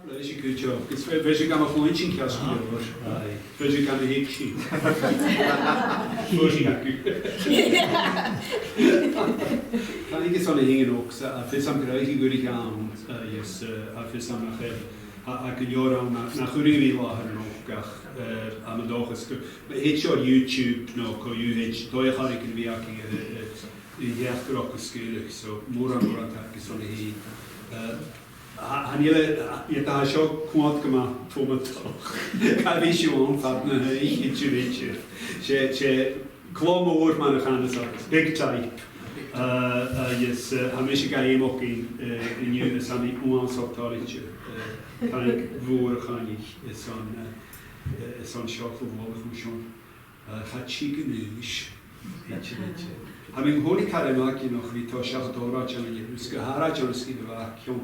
Is je goed job. Wees je gaan nog een eentje kast hoor. Wees je gaan de hik zien. Kan ik eens aan de hingen ook. Vis aan krijgen jullie gaan. Yes, vis aan naar ik een jaar naar Gàrradh lachen ook. Aan de dag is. Maar heet je YouTube nou? Kan je het? Daar ga ik een werking. Die echt rokken Sgìre. Zo moor aan tak is aan de heen. Han je daar zo kwaad gemaakt voor me toch? Kan je zo aanvatten? Ik weet je. Je klopt over maar gaan dus big type. Yes, han is ga je ook in je zijn die onaanzaktalige. Kan ik voor gaan ik zo'n shock geworden van zo'n gaat chicken is. Weet je. Heb ik hoor ik had hem ook nog wie toch Gàrradh en je dus Gàrradh en Stiùbhart jong.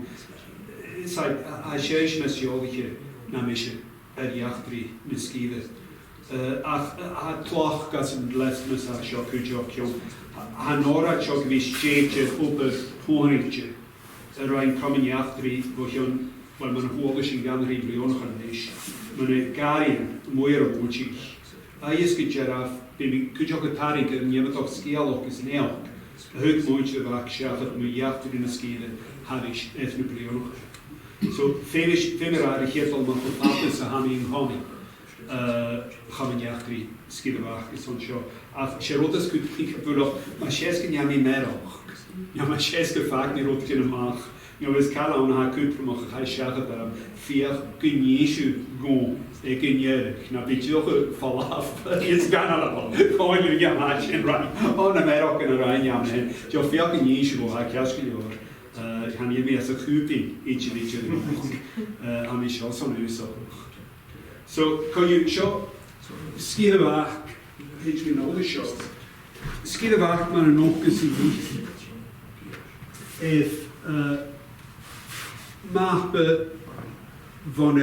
Sai a sheis na siolige na misje jachtri na Sgìre. A tlach gas yn lesmus a sio cwjog jong. Han ora sio gvis jeetje op y pwrigje. Rhaid comin jachtri fo hion, wel ma'n hwogys yn gan rhi blionach yn nes. Ma'n garin mwyr o bwysig. A ysgu geraf, bym cwjog y tarig yn ymwneud sgialog ys neog. Hwg mwynch y Bhac siarad mwy jachtri na Sgìre hadis ethno blionach. So, femer ar y hethol ma'n ffodus a ham i'n honi. Cham yn iachtri Stiùbhart is o'n sio. A siarodas gwyd plik bwylwch, mae siesgyn iam i meroch. Ja, mae siesgyn ffag ni rod gyn y mach. Ja, wys cael awn ha gwyd prymwch a chai siarad am fiach gyniesiw gwn. E gynierig. Na bydioch y falaf. It's gan alafo. Coen yw'n iam ach yn rai. O, na meroch yn y rai iam hen. Jo, fiach gyniesiw o ha ciasgyn o'r. Han je meer zo goed in, ietsje aan die show zo'n uur zo. So, kan je zo Stiùbhart, iets meer oude show. Stiùbhart maar een ook gezien. If maakbe van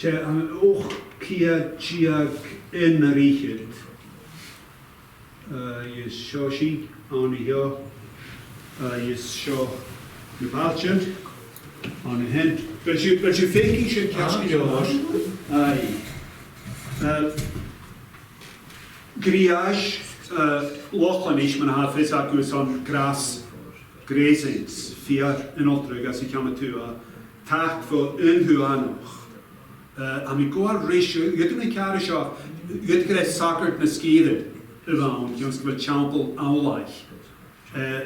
een oog kia chiag in riechert. Je shoshi aan hier. Is zo de baardje aan de hand. Dat je vinkjes en kastje hoort. Griage, lochlan is men had vis ook zo'n gras grazings vier in opdruk als ik aan het toe. Taak voor een huur nog. En ik ga ratio. Je doet een kaart af. Je doet een zaker naar Sgìre. Around, je moet champel aanleg.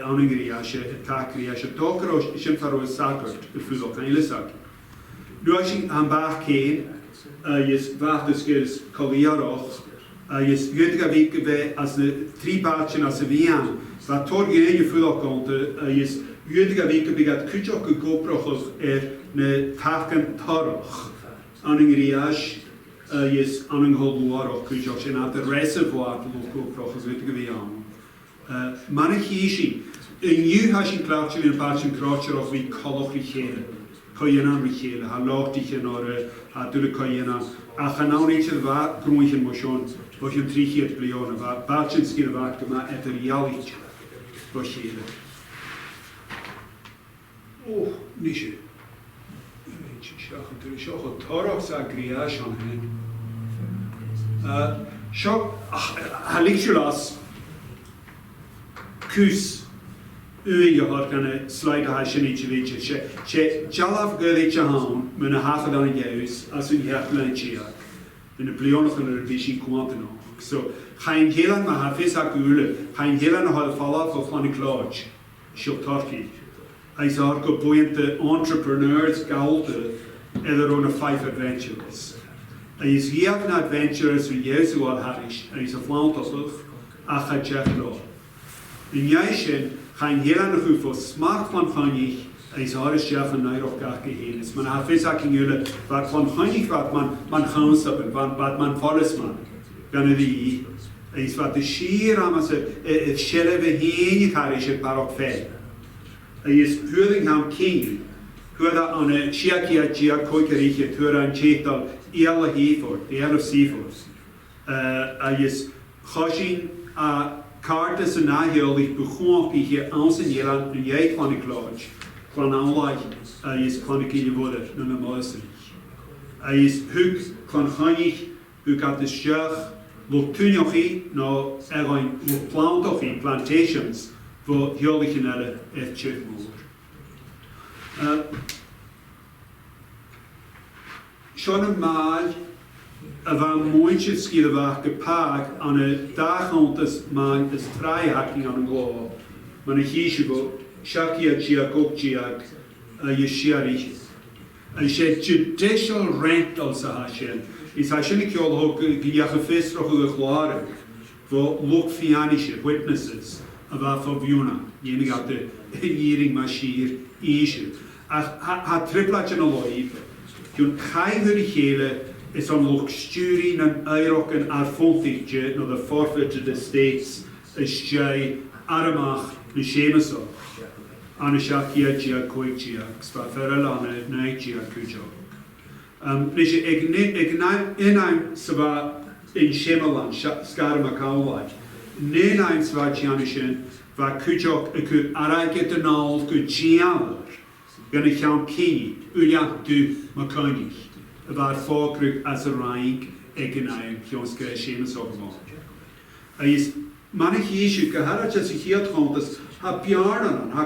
Aan een griage, een taakgriage, dokroos is een verroos zaker, de voedel kan je zaken. Nu als je aan Bhac heen, je wacht dus keer colliaroch, je juttige weken bij als de drie baardjes als de wien, wat toch je voedel komt, je juttige weken bij het kutje gekoproch een taken toroch. Aan een griage, je aan een holwaroch kutje, en aan de reservoir gekoproch als juttige wien. Manachíshi, in you has in klaartje in een paar kraatje of wie koloch richelen. Kan je aan richelen, ha laatje naar ha dulle kan je aan. A gaan nou niet zo waar groeien motion, wat je 3 biljoen, waar baardje Stiùbhart gemaakt het reality richelen. Oh, niet zo. Schach torok sa griage aan hen. Schach, halicchulas. Kus je had kunnen sluiten als je niet weet. Je jalaf gelijk je haan met een hagen dan in je huis als een herkleintje. En de plionnen van de visie kwam nog. Zo, ga je heel lang maar haar vis akkulen. Ga je heel lang nog al vallen van een klautje. Schop Turkey. Hij zag ook boeiende entrepreneurs gehouden en er ook 5 adventures. Hij is hier een adventures van Jezus wat had is. Hij is een vlamtocht. Ach, hij zegt nog. In juisten gaan heel erg goed voor smaak van Hannig. Hij zou het chef van Nederland geheel is. Man heeft gezegd in jullie wat van Hannig wat man gaan stappen, wat man volgens man. Gaan die is wat de schier aan het schellen we heen gaat is het barok vel. Hij is huurling aan king. Hoe dat aan een schiakia gia koikerietje, hoe aan chetal eerlijk hiervoor, de eerlijk seaforce. Hij is gezien kaarten zijn nahelig begon die hier aanzien in jij van de klautje. clan anlaich is clan gile woder na na moesten. Is hug clan chanich hug at de sjach lo tuniochi no egoin lo plantochi plantations vo hiolich in elle etche moor. Sean een maal van mooitje Sgìre gepaard aan een dagond is man is vrijhacking aan een glow. Maar een kiesje go shakia giagokjiag yeshiarich. En she judicial rentals hashen. Is hashen ik al ook giagefestroge gloire voor lokfianische witnesses of Viuna. Jenig had de hiering machir isje. Ha triplatje no loive. Jun chaiver hele is on look sturing and Iroken arfontige no the forfeit to the states is jay aramach the shemeso. Anishakia gia koichia, spaferelane naigia kujo. Nisha ignaim sava in Shemelan, Skarmakawaj. Nenaim svachianishin, va kujok eku araike de nal kujialer. Gonna count key, Uilleam du Maconig. About folklore as a rank, ignaim, Kionska Shemeso. Is Manichishi Gàrradh as hier komt ha bjarnan ha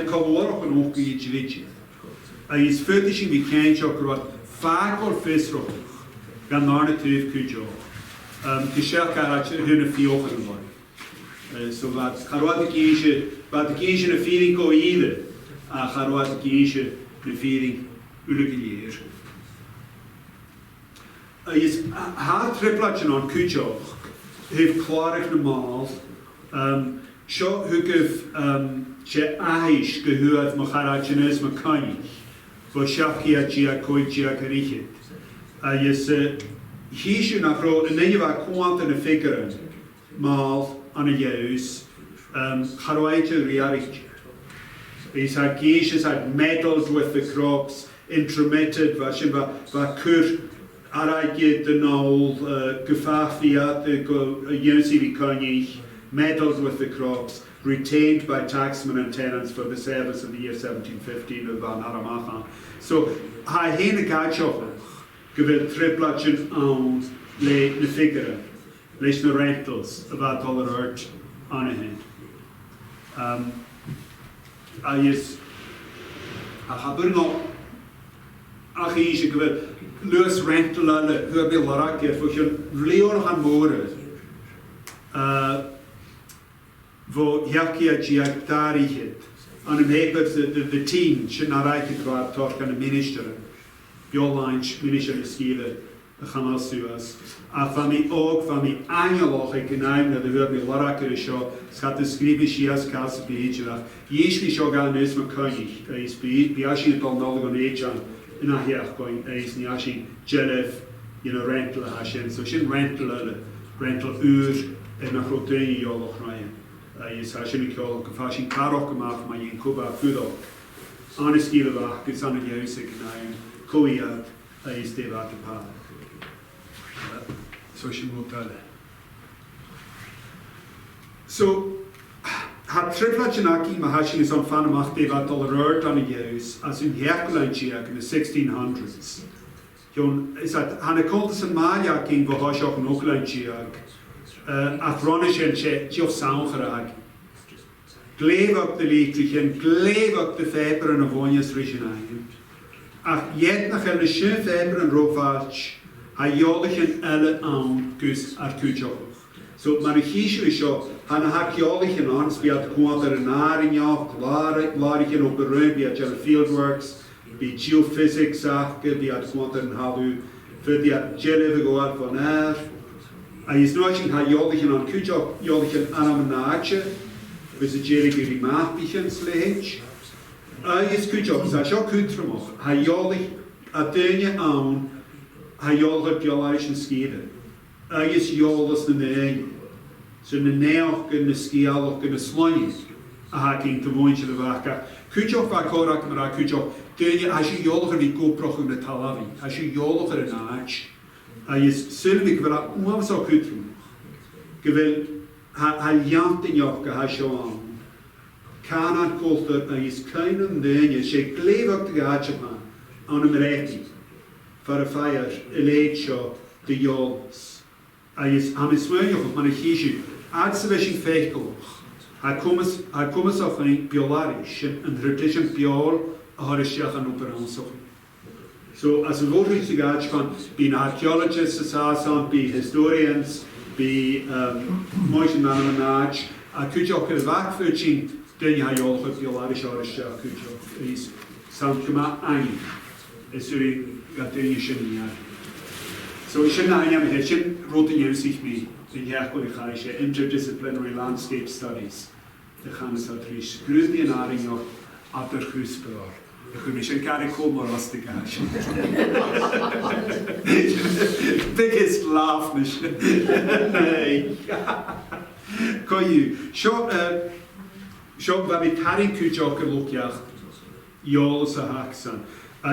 kavor en ook iets weet. Is fetish wie kent ook wat vaak al visro. Gan narrative kujo. De Gàrradh hun fiochen worden. So wat Gàrradh kiesje een feeling ko ieder. Gàrradh kiesje een feeling ulegelier. Is hard triplatje aan kujo. Heeft klarig normaal. Zo hugef je aish gehoord maar Gàrradh maar kan niet. Voor shakia gia koichia karichet. Je hier naar groot en je wat kwant in de figuren. Maal aan het juis. Gàrradh rearicht. Is had geishes had medals with the crops intermitted. Wat kur. Araike de Nol, Gefafiat, University Konig, medals with the crops, retained by taxmen and tenants for the service of the year 1715 of Van Aramacha. So, ha hene gachoch, gewil triplatchen aan le ne figure, lees ne rentals, about dollar art on a hand. Ha nog, ach is gewil, Lewis rental alle hörbe larake voor je leon gaan moren. Wo jakia giactarichet aan een hepers de team should naar rijke kwaad toch aan de minister. Jollanch minister Sgìre gaan als suas. Van mij ook van mij angeloch ik neem naar de hörbe larake show. Schat de scribischias kas beijach. Jeschli show gaan is me konig. Is biashi het al nodig aan echan. In a here going is niashi jelef rental hashen so shin rental uur en a grote jolloch ryan is hashen ikol gefashin karok gemacht maar in Kuba fudo aan Sgìre Bhac is aan het juiste knaien koiat is de wat te pa so shin motale so had triplatjenaki mahashin is on fanamach de wat dollar aan het juist as in herkulanchiak in the 1600s. Jon is dat han kontas en maljaking wo hash ook nog lanchiak. Athronish en che saungerag. Gleef op de liedlichen, gleef op de fiber en avonjas regionaien. Ach jet nach een schön fiber en roofwatch. Ha jolichen elle aan kus arkutjok. So Marichishu is zo, han hak jolichen aan, spiat kwaad er naring ja, klaarlichen op de ruim, biat jelle fieldworks, bi geophysics zaken, biat kwaad er halu, voor die jelle vergoed van er. En is nooit ha jolichen aan kutjok, jolichen aan een naadje, we zijn jelle gerimaatlichen slecht. Is kutjok, is zo kutremog, ha jolich a dunje aan, ha jolich jolarischen Sgìre. Is jolas na nee. So na neoch na skialoch na slonje. Haking te woontje de waka. Kutjoch va korak maar kutjoch. Dunje as je joliger die koproch na talavi. As je joliger een aach. Is sylvig wel oom zo kutrum. Gewil ha jant in joch ha shoan. Canan coltach is Cainan Dania, she gleivach the Gachapan on a Mereti for a fire, a late shot, the Yols. Is Amiswell of Manachishu, Adsavishing Fakeloch. I come as of an Biolarish and tradition Biol, a Horishiach and Operanso. So, as a voter to Gachapan, being archaeologists, be historians, be Moishin Mananach, I could joke at a back for Chin. Den jag jobbar på Biolarish is samtliga ein. Es är gatten So ich bin einem Häschen roten sich mit den herkömmlichen interdisciplinary landscape studies. Der kann es halt risch. Grüß die Nahrung noch ab der Küsbar. Ich bin schon gar kommen aus der Gash. Biggest laugh nicht. Nein. Koju. Schon weil wir Tarin Kujoker Lukjach Jols a Haxan.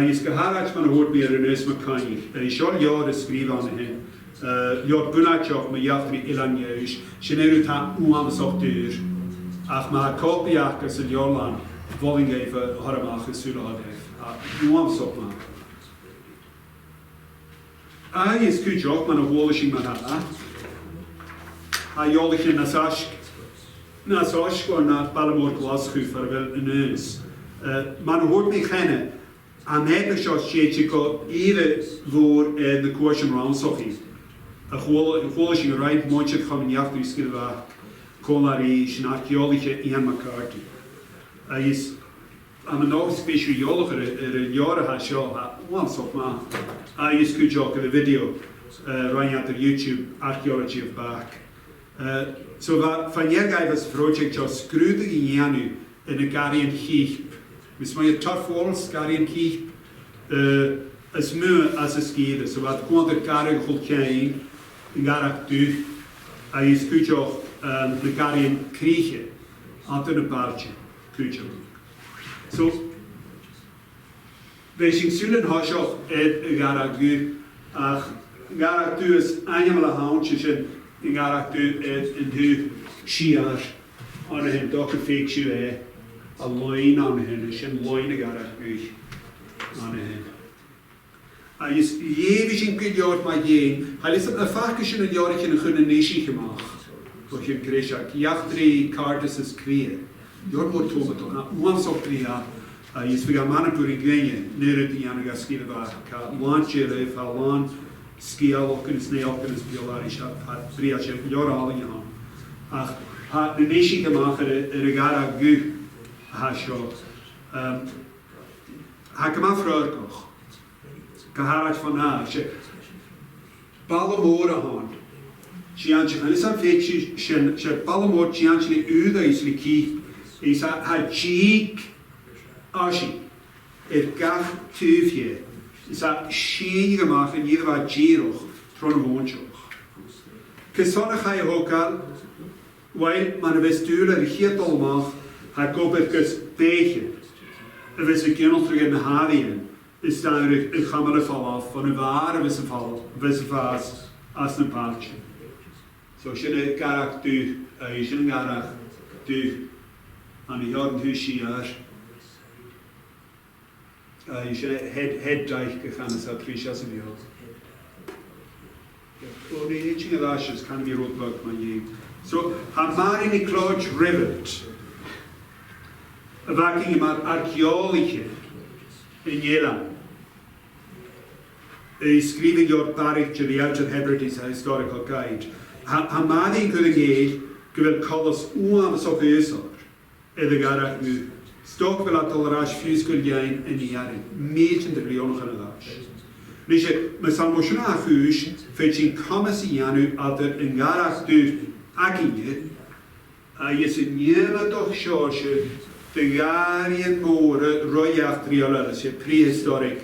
Is Gàrradh man hoort meer een eus mechaniek. Schon jaren schreef aan hen. Jord bunatjoch me jachtri ilanjeus. Generu ta uams op deur. Ach maar kopiak as een jorlan. Wolling even harmach gesulle hadef. Uams op man. Is Kujoch man a wolishing man ha. Jolich in Nasash. Na, zo is gewoon naar het Ballemoor glasgoed voor wel een neus. Maar hoort me kennen. Aan het zoals je even voor de koersen rondzocht. Gewoon als je rijdt, moet je gaan jachten die schilder kolari, een archeologische in elkaar. Is aan een nog specialer jaren had je al once op maar. Is goed ook de video rijden op YouTube Archaeology of Bhac. So van jij was project just grude in janu in een Gàrradh keep. Mis maar je tough walls Gàrradh keep as muur as a Sgìre. So wat kon de Gàrradh goed kijken in Gàrradh du. Hij is goed ook de Gàrradh kriechen aan een paardje goed ook. So wij zien zullen hash ook in Gàrradh du. Gàrradh du is eenmaal een handje in Gàrradh in hu shiar aan hem toch fake shiar a line aan hem is een line Gàrradh aan hem. Hij is ewig in gejord maar jeen. Hij is een vaakjes in een jaartje een goede nation gemaakt. Voor je krijgt jachtri kaarten is creëer. Jord wordt tomen toch na once op 3 jaar. Hij is voor mannen voor een gwenje neer die aan de gaskiele waar laantje leef al laan. Skiel ook in snee ook in biolarisch had briache jaren al in je hand. Ach, had de nation gemaakt de Gàrradh gu hasho. Hij kwam vroeger nog. Gàrradh van haar. Ballemoor aan. Chiantje kan is aan feitje. Ze ballemoor chiantje uda is liki. Is had cheek. Ashi. Gaf tuifje. Is dat scheen gemaakt en hier wat giroch, tron woonjoch. Kesonne ga je ook al, weil man bestuurder regiert allemaal, hij koopt het kus beetje. En we zijn kinderen terug in de havien, is dan een gamele val af, van een ware wisse vaas, als een paardje. Zo is een Gàrradh du, is een Gàrradh du, aan de jaren jaar. Je should head dike gaan is dat 3 jaar zo veel. Oh, de etching of ashes kan be wrote about my name. So, maar in de Clouch River, waking maar archeologie in Jelan. Schreven your baric the Outer Hebrides historical guide. Maar in Gurgate, gewil colors uams of Eusor, in de Gàrradh nu. Stok wil at alrash fusgul jain in jaren, meeten de Leon gaan lash. Dus we zijn motion afus, fetching commerce janu ader in Gàrradh du akinje. Je zit niet toch shosje, de Gàrradh moor royaf triolas, je prehistoric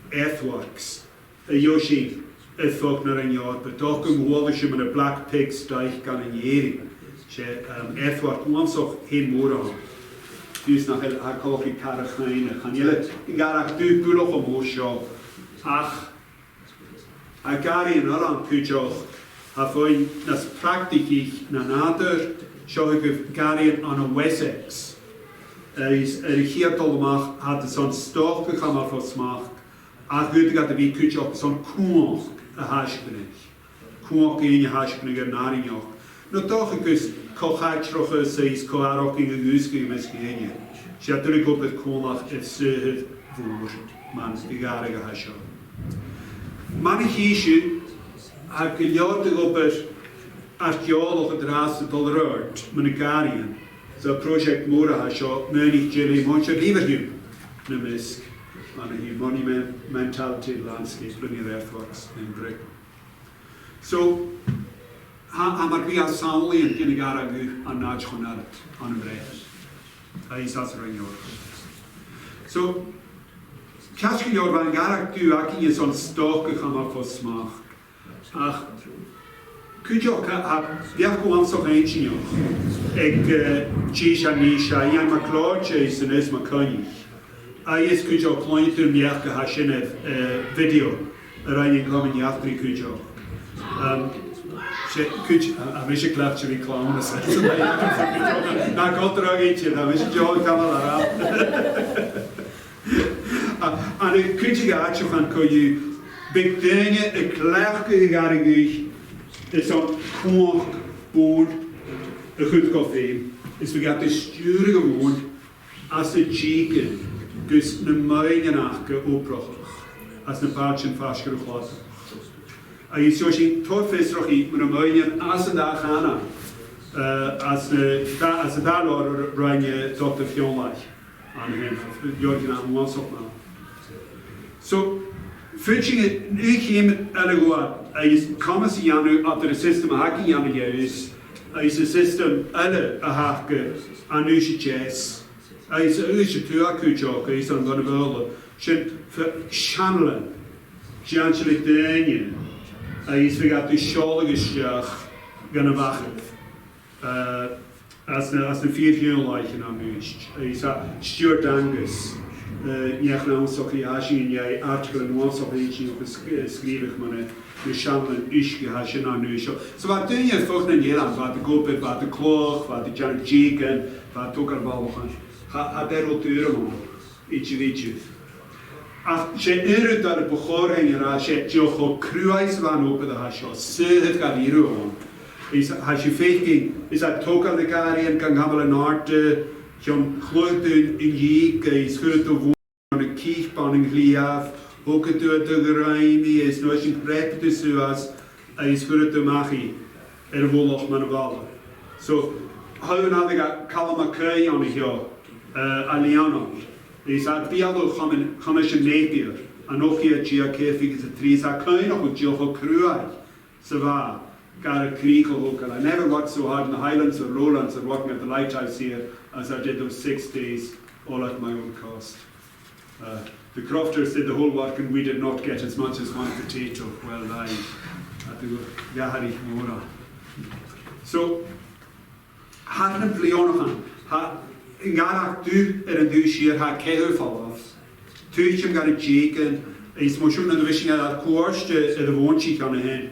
earthworks. Yoshi, het volk naar een jaar, maar toch een wollische met een black pig stijg kan een jering. Je earthwork ons ook geen moor aan. Dus nach haar koffie karachine gaan jullie Gàrradh du buloch omhoog ach Gàrradh in Holland kujoch hafoin nas praktisch na nader show ik Gàrradh aan een Wessex Is hier tolmach had zo'n stof gegaan voor smaak. Goed gaat de week op zo'n koer haashbenig. Koer in je haashbenig naar in jou. No toch ik dus kochach roche seis koarok in de guske meskenje. Ze had terug op het koelach het zeer voor man de garige haasho. Man hier heb geleerd op het archeoloog het raast tolerant menekarien. So project moor haasho menig jelly monster liever nemesk. Man hier monumentality landscape linear earthworks in brick. So maar wie als Sauli in de Gàrradh aan nationalet aan een breed. Hij is als er een jaar. So kijk je van Gàrradh aki is zo'n stoke gaan voor smaak. Ach, kun je ook weer gewoon zo eentje nog. Ik cheesha nisha, ja maar klaartje is en is maar koning. Hij is kun je ook klein toen meer gehashen video. Erin komen je achter kun je ook. Wist je klapt je reclame? Na komt er ook eentje, dan wist je al kan wel aan. En ik kun je gaat je van kun je big dingen, een klaarke Gàrradh is zo'n koor boord, een goed koffie. Is we gaan de sturen gewoon als de chicken, dus een mooie nachtje oprochtig, als een paardje vast gerocht. Je zoals je toorvisrog met een mooie als een dag gaan. Als de daar rijden je tot de fjollag aan hem, Jorgen aan ons opmaken. Zo, vind je het niet geen met alle goed. Is komen ze janu op het systeem hakken janu juist. Is het systeem alle hakken aan uw chess. Is het uw tuurkutjok. Is dan gaan willen. Zit channelen. Janchelijk dingen. Is vergat de schoolgestjach gaan wachten. Als de 4 jaar lijken aan u. Is dat Stuart Angus. Je gaat ons ook jagen in jij artikelen ons ook eentje geschreven maar de schanden is gehaald aan u. Zo wat doe je volgens in Nederland? Wat de kopen, wat de kloog, wat de junk chicken, wat ook erbij gaan. Gaat er ook deuren man. Ietsje. Als je eerder dat het begonnen is, als je gewoon kruis van open de hasjo, het gaat hier gewoon. Als je vecht is dat ook aan de karien kan gaan we naar de zo'n grote in je is goed te wonen, een kiechpan in gliaf, ook het door de geruimie is nooit een prep te zoals is goed te maken. Wil nog maar vallen. Zo, hoe nou de kalamakei aan je, Aliano. Is dat bialo gaan je neer. En ook hier geokefig is het drie zaken nog met je kruai. Zo waar. Got a creek or I never worked so hard in the Highlands or Lowlands or working at the lighthouse here as I did those 6 days, all at my own cost. The crofters did the whole work and we did not get as much as one potato. Well, I had to go Gàrradh Mora. So, hadden we bliadhna. In Gàrradh du een dus hier ha keihval af. Tuurtje gaat het chicken. Is motion aan de wissing dat koerst de woontje kan heen.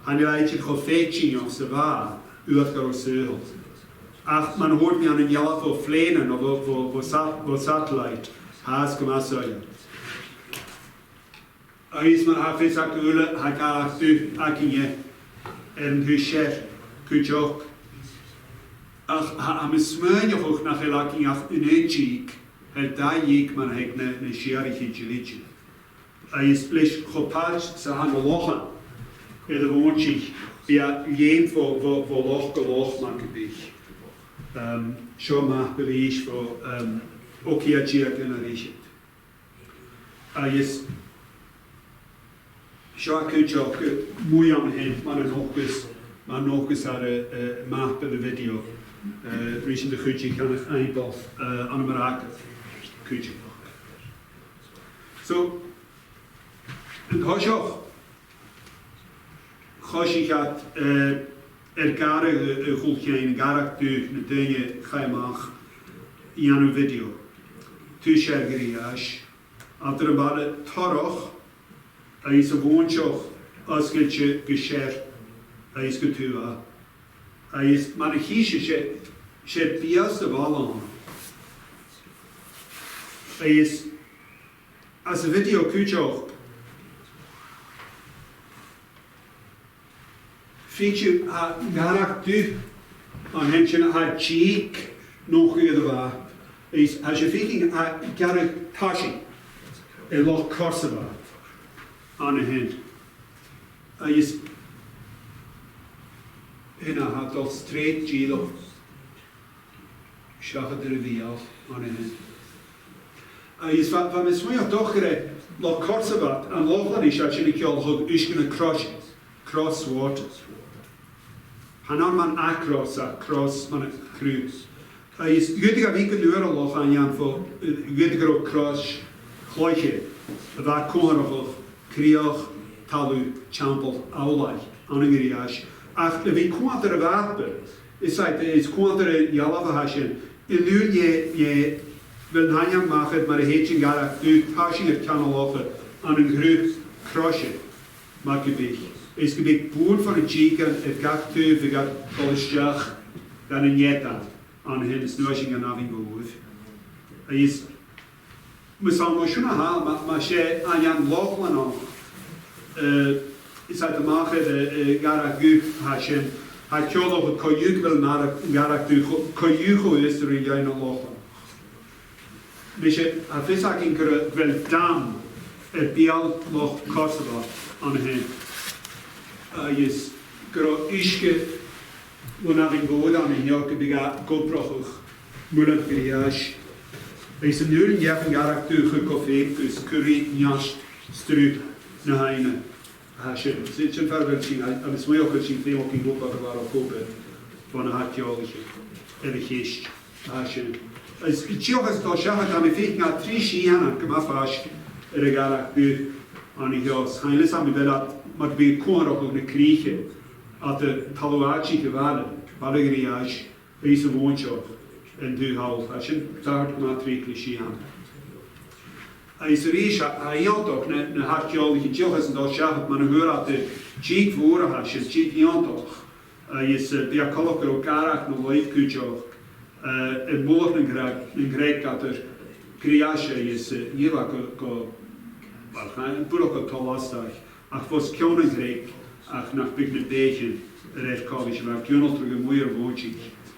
En je weet je gewoon feitje of ze waar, u had gewoon zeugeld. Ach, man hoort me aan een jelle voor vlenen of voor satellite. Haas kom aan zeggen. Is man haar vis akule, hij gaat u akinje en huisje, kutjok. Ach, aan mijn smeunje ook naar de laking af in een cheek. Het daar jik man heeft een scherige gelitje. Hij is blik gepatcht, ze gaan lochen. De woontje, ja, geen voor loch maken bij. Zo maar bewijs voor ook hier generation. Is zo kun je ook mooi aan het maar nog eens maak bij de video. Richting de goedje kan het eindbal aan de raken. Goedje. Zo, het was ook. Als je gaat Gàrradh goed geen Gàrradh tu meteen ga je mag in een video. Tu Sgìre als er een bal torog is een woontje als je geschert is getua. Is maar een kiesje je bias de ballen. is as a video kujo feature Gàrradh du an hensin ha cheek no Gàrradh is as you thinking Gàrradh tashi a lot Korsava on a hand is in a hat al straight gilo shachat er vial on a hand is van mijn smaak dochtere lot Korsava and Lochlan is actually called hug is gonna cross water Hanan man across man cruise is goediger week deur al aan Jan voor goediger op cross Chloiche, that corner of Kriach, Talu, Champel, Aulai, Anangriash. After we quarter of Apple, it's like it's quarter Yalava Hashin. In Lun ye will Nanyam Machet, Marahachin Gàrradh, do Hashing at Channel Offer, and in group crush it. Makibi. It's to be born for a chicken, if got two, if got Kolishach, then in Yeta, on his nursing and having booth. Is Musal Moshuna ha, ma she Anyan Lochlan on. Is at the market Gàrradh gu Hashem. I killed over Koyuk will not Gàrradh du Koyuko is the Regina Lochlan. Mishe, a Fisaking will dam a Bial Loch Kosovo on him. Yes, Gro Ishke when having good on in Yoke begat Goproch, Mulan Griash. Is een uur jeffen Gàrradh du gekofeek, dus curry njast stru na heine. Hashem, zit je verder zien. En het is mooi ook dat je veel op in Gopa gewaren kopen van een hartjoletje. En de geest. Hashem. Is chiog is toch zeggen dat we vijf na 3 schienen gemaakt was de Gàrradh du aan die gas. Heine samen wel dat maar bij koer op de kriege. At de taluachi gewaren, ballegriage, is een woonshop. En du hal, als je daar maar 2 clichés aan. Is er iets aan jou toch, een hartjollige tjoch is en dat schaaft, maar een hoor dat de cheek voeren has, je cheek jou toch. Is die akkolleke ook Gàrradh nog leid kutjoch. En moeilijk een grek dat er creatie is, hier wat een burger tolastig. Ach was chionn een grek, ach nach big beetje red college, maar chionn terug een mooier woordje.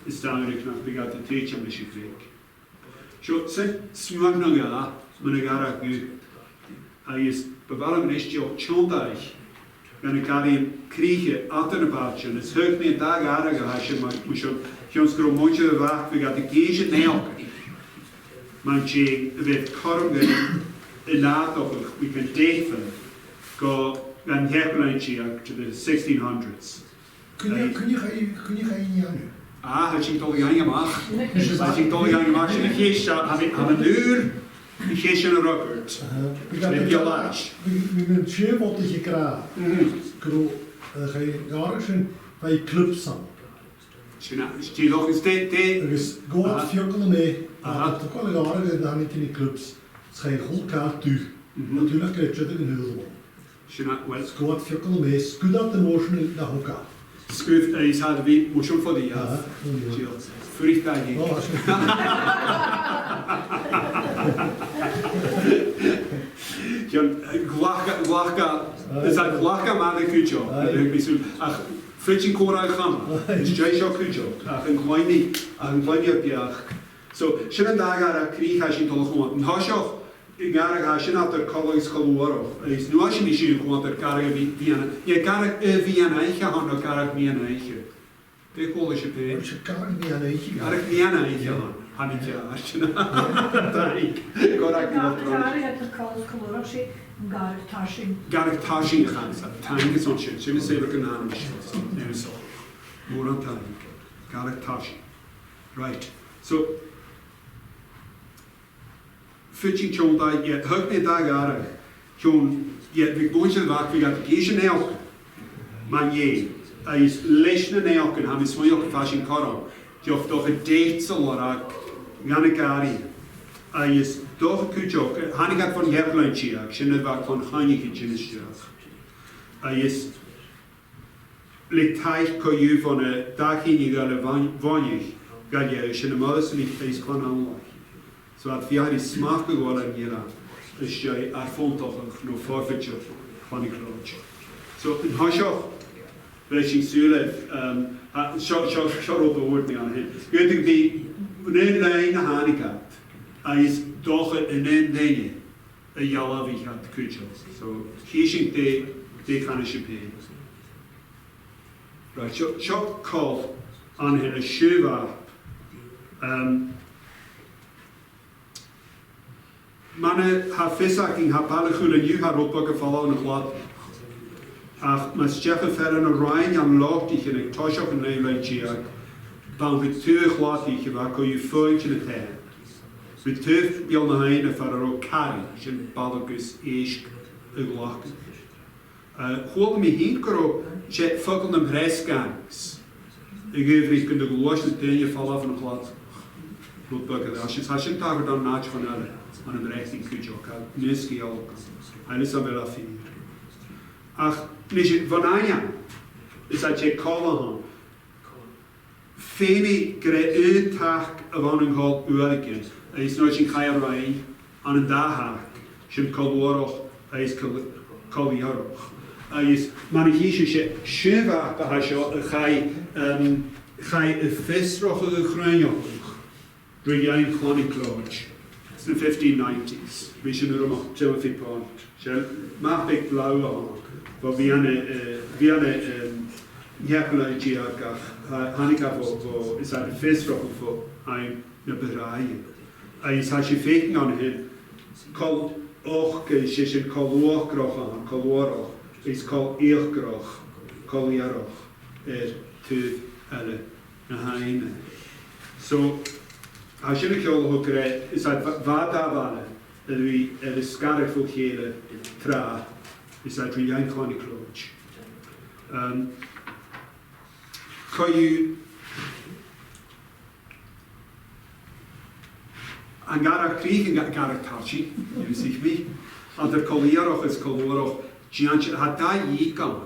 Is duidelijk nog begat de teacher misschien kreeg. Zo, zeg, smaak nog ja, mijn Gàrradh gu. Hij is bevallen is je chionn ben ik al in kriege achter een paardje. Het is heug niet daar Gàrradh gehasje, maar moest je ons groot mondje wacht, begat de geesje neelken. Man je weet korgen in naadog, we can date go van herpelijntje to the 1600s. Kun je gaan nu? Ah, had je toch gaan gemaakt? Had je toch gaan gemaakt? En de geest had een uur, de geest in een record. Met je laatst. We hebben een schreeuwbotte gekregen. Ga je Gàrradh zijn bij clubs aan. Die nog eens dit. Er is goed fjokelen mee. Dat is ook wel Gàrradh en dan niet in die clubs. Het is geen goed kaart toe. Natuurlijk krijg je het in heel gewoon. Het is goed fjokelen mee. Skud dat de motion in de hoek aan. Skud is hadden we motion voor die ja. Vrijdag. Jan glachka is dat glachka maar de kujo. Ach Fritjin Kora gaan. Is jij zo kujo. Ach een kleine op je. So shouldn't Gàrradh krieg has je toch gewoon. En hasho Gàrradh has je not der colleagues kaloro. Is nu als je niet zien gewoon der Gàrradh Vienna. Je Gàrradh Vienna eigen han no Gàrradh Vienna eigen. De college pe. Gàrradh Vienna eigen. Gàrradh Vienna eigen han ik ja. Als je daar ik. Gàrradh het de kaloro shit. Gàrradh tashing gaan. Tang is on shit. Je say look anonymous. Nee zo. Moor aan tang. Gàrradh tashing. Right. So Fitching chionn da, je hug me da Gàrradh. Chionn, je we boonje wacht, we got de geisje neelken. Man je, hij is leisne neelken, ham is mooi ook fashion karo. Je hoeft toch een deetsel raak, ganekari. Hij is toch een kutjok, han ik had van herplijntje, ik zie net wat van hanjeke tjenestje. Hij is ligt koju van de daginje gale wanjig. Gal je, is je de muis niet, hij is gewoon aanlag. So at fiar is smach geworden an jera. Is jy erfontoch no forfeiture van die klodge. So in Hashoch, wees jy Sulef, shot op woord me aan him. Weet ik die, wanneer lijn handicap, hij is toch een ding, een jalavi had kutje. So kiezing de kan je pijn. Right, shot call aan him a shiva. Manne ha visaking ha palachul en you had oppakken vallen nog wat. Ach, mas Jeff verder een Ryan aan lochtig en ik tosh op een neerleid chiak. Dan we terug latig je waar kon je voetje het hebben. We terug bij de heine voor er ook carry, zijn balagus is een lachen. Gewoon me heen kro, je fucking een prijsgangs. Ik geef ik de geloosje tegen je vallen van een glad. Bloedbakken, als je daar dan naast van alle. Aan een richting kutje ook, neski ook. Hij is al wel afvier. Ach, niet van Anja, is dat je kallen. Femi krijgt een taak van een god uurlijken. Hij is nooit in Gàrradh aan een dag. Zijn kalorog, hij is kalorog. Hij is manigische scheva, hij ga je een visrogge groenjog. Doe jij een kleine klodge. It's the 1590s. We should know about Timothy Pond. So, Mapik Blauw, but we are Yapalagiaka, Hanika for is that a fist for I'm the Berai. I saw she faking on him called Och, she should call Wargroch, call Warroch. It's called Eargroch, called Yaroch, to Nahain. So, als je een keer ook rijdt, is dat wat daar waren. En wie de Sgìre voor hele tra, is dat wie een kleine klodge. Kan je aan Gàrradh kriegen Gàrradh tachi, je ziet me. En de kolieroch is koloroch, Giantje had daar je kan.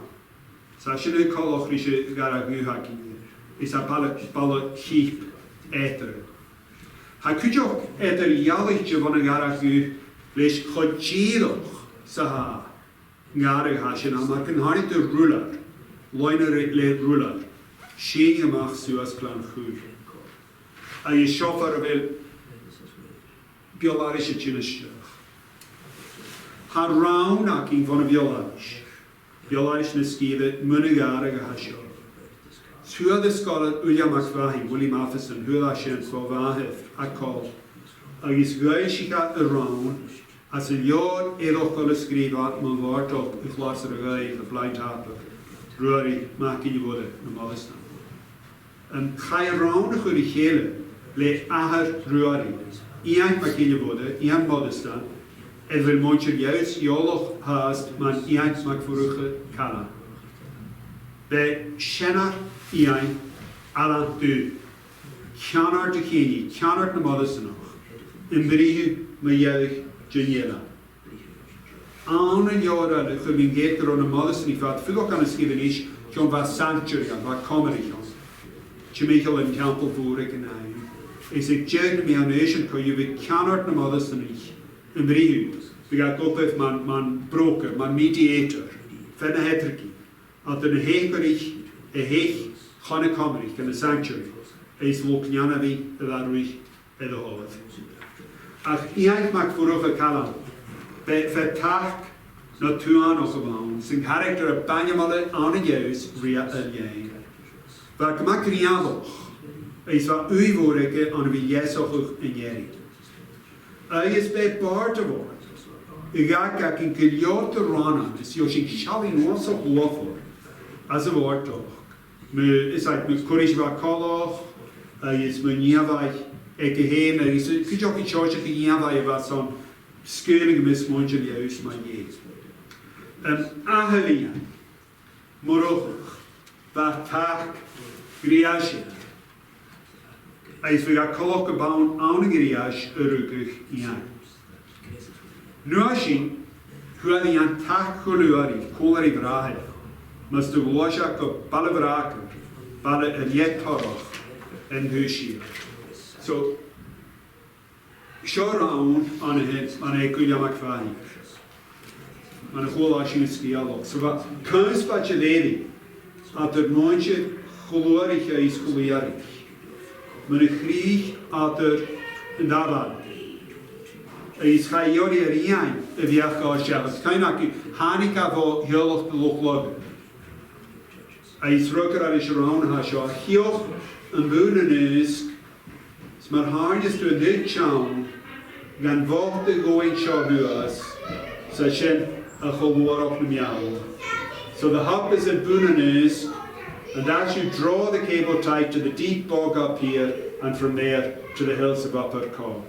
Dus als je een koloroch is Gàrradh guhakin, is dat balle chiep eten. Hij kunt ook het jaarlijkje van een Gàrradh lees godjierig sa Gàrradh hasje maar kan hij de ruler, loiner le ruler, scheen mag zoals plan goed. Hij is chauffeur wel biologische chillestje. Haar raunaking van een biologisch Sgìre munne Gàrradh hasje. Hur det skalet Uilleam Stiùbhart, hur det känns för varhet att kall. Och i Sgìre around, as en jord erokkale skriva man vart upp i klasser och grej för bliadhna. Röri maak in je worden, normaal is dat. Ga je around de hele, le ahar röri. Iemand maak in je worden, iemand modestan. En wil mondje juist jolog haast, man iemand maak vorige kala. Bij Shenna ian alan du. Kjanar de kini, kjanar de modestan nog. In briehu me jellig geniela. Aan een jaar de gemeente er aan de modestan die vaat veel kan schrijven is, John was sanctuary aan, wat comedy aan. Jamaica in tempel voor ik en hij. Is ik jaren me aan nation kan je weer kjanar de modestan is. In briehu. We gaan op met man broker, man mediator. Verder heterki. Als een hekerig, een heeg, gaan ik kamerig, een sanctuary. Is loknjanavi, elarwig, en de hoofd. Ach, iemand maakt vorige kalam. Bij vertaak, natuur nog gewoon. Zijn karakter op banjamale aan het juist, ria en jij. Wat gemaakt rialig, is wat u worden aan wie jesochig en jij. Hij is bij baard worden. Ik ga in kiljote rana, is joshin shalin was op lofor. As a woord toch. Me is uit me kurish wa koloch, is me niavai, ik heen, is kun je ook in charge die niavai wat zo'n scaling mis mondje juist maar je. Ahelia, moroch, wat taak, griage. Is we gaan koloch gebouwen aan een griage, urugig, ja. Nu als je, hoe die aan taak geluari, kolari vragen. Maar de geloosje op balle braken, balle en jettorog en huisje. Zo, seo rán an é Uilleam Stiùbhart. An a chóla sin scialach. So bha cans ba te léri at er mointje choluarich a is choluarich. Man a chríich at er yn dafad. A is chaiori ar ian a bhiach gá siarad. Cain ac hanig a fo hiolach de lochlog. A is rugger ar is rán ha seo. Hioch yn bŵn yn ysg. Smar harnes to a dit chiown gan vocht de going seo huas. So sin a choluar op na miawl. So the hop is in bŵn yn ysg. And as you draw the cable tight to the deep bog up here, and from there to the hills of Upper Caw.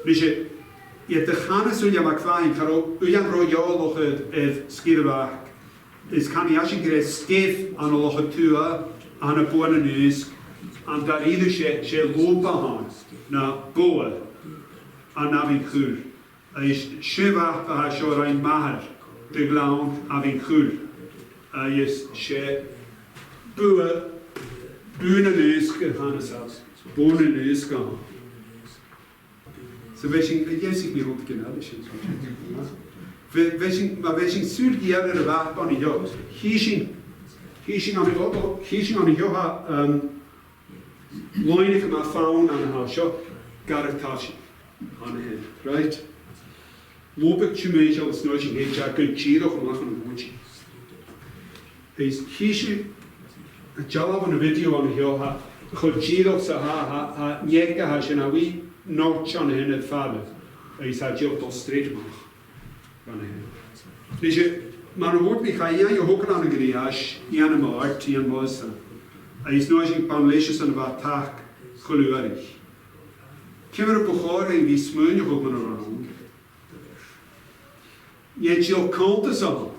Nishe, yet the Chanas Uilleam Stiùbhart, Caro Uilleam Royal Sgìre Bhac, is Sgìre stiff an a loch tua, an a buon an usk, and that either she lopa han, na boa, an avin chur. Is Shivach a sure ein mahar, de glaun avin chur. Is she boa, boon an usk, Hannes house. Born in Israel. So yes, ik meer op genade shit. Wishing sur gier de wacht van die jobs. Hishing on the joha line from my phone and how shot Gàrradh on the head, right? Lopik chumage als notion heet ja kun chiro om lachen mochi. Is hishing a job on a video on the joha. Chod sa ha njega ha sin a wee notch an hen het fabel. Is ha jilt al straight mach. Van hen. Dus je, maar een woord ga je hoeken aan een grias, je aan een maart, je aan moesten. Is nooit een pan leesjes aan wat taak gelurig. Kimmer op een wie smeun je op een rang. Je jilt kanten zo.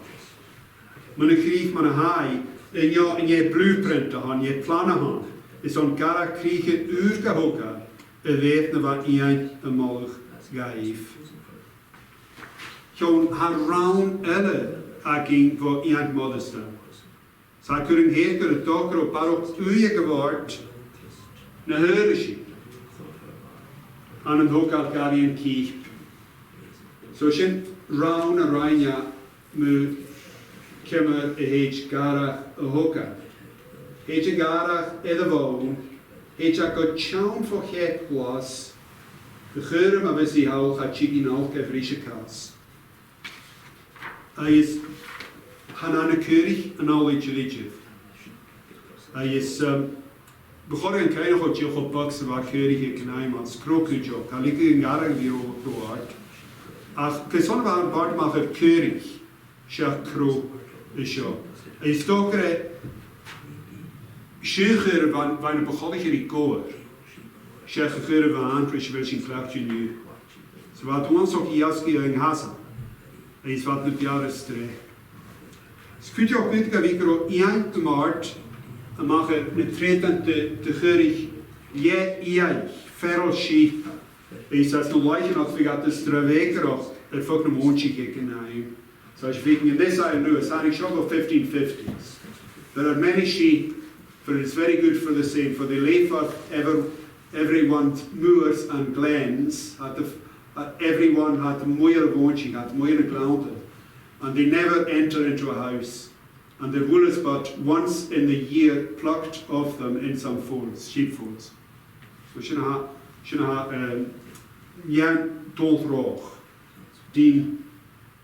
Maar een krieg maar een haai, en je blueprint aan, je plannen aan. Is on Gàrradh kriege uurgehoga, weten wat iemand eenmalig gaif. Gewoon haar round elle aging voor iemand modesta. Zij kunnen heker het dokker op barop uye geword, na heurische. Aan een hoogad garien kiep. Zo zijn round en ranja mu kemmer heet Gàrradh a hoga. Heet je Gàrradh edde woon, heet je go chionn voor het glas, de geuren maar wist die hou gaat chigin ook een frische kaas. Hij is hanane keurig en al iets liedje. Hij is begonnen een kleine goed joch op Bhac waar keurig ik naam als krokujoch. Hij ligt in Gàrradh weer doort. Ach, gezond waren bart maar keurig, schach kro is jo. Hij is toch Sgìre van een begonnen record. Sgìre van Antwerpen wil zijn klachtje nu. Zo wat ons ook jaski in Hasan. Hij is wat het jaar is terug. Scuut je ook niet dat ik er één te maart en mag een treden te geurig je feral sheep. Is dat de lijken dat we gaan te straweker of het voor een mondje kijken naar hem. Zoals je weet in deze eeuw nu is eigenlijk schon op 1550s. There are many sheep. But it's very good for the same, for they lay for everyone's moors and glens, everyone had moer woontje, had moer ground, and they never enter into a house. And the wool is but once in the year plucked off them in some folds, sheep folds. So shouldn't Jan Dolthroch, Dean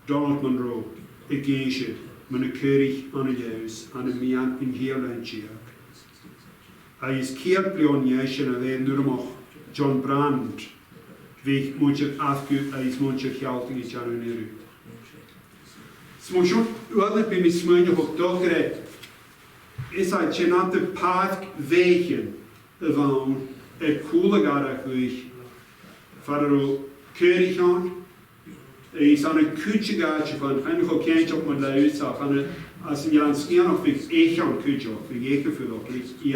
Donald Monroe, a geishe, men a keurig an a juis, an a mian in Heerlandshire. Hij is keerplionjeisje en hij nurmach John Brand. Weeg moet je afgeut, hij is moet je geld in het jaar nu. Smochon, wat bij mij smeun op dokkere. Is hij je na de paard wegen van het coole Gàrradh weg. Vader keurig aan. Hij is aan een kutje gaatje van. Hij nog ook keintje op mijn luidzag. Als een jaar schier nog weg echt aan kutje op. Ik eet voor dat ik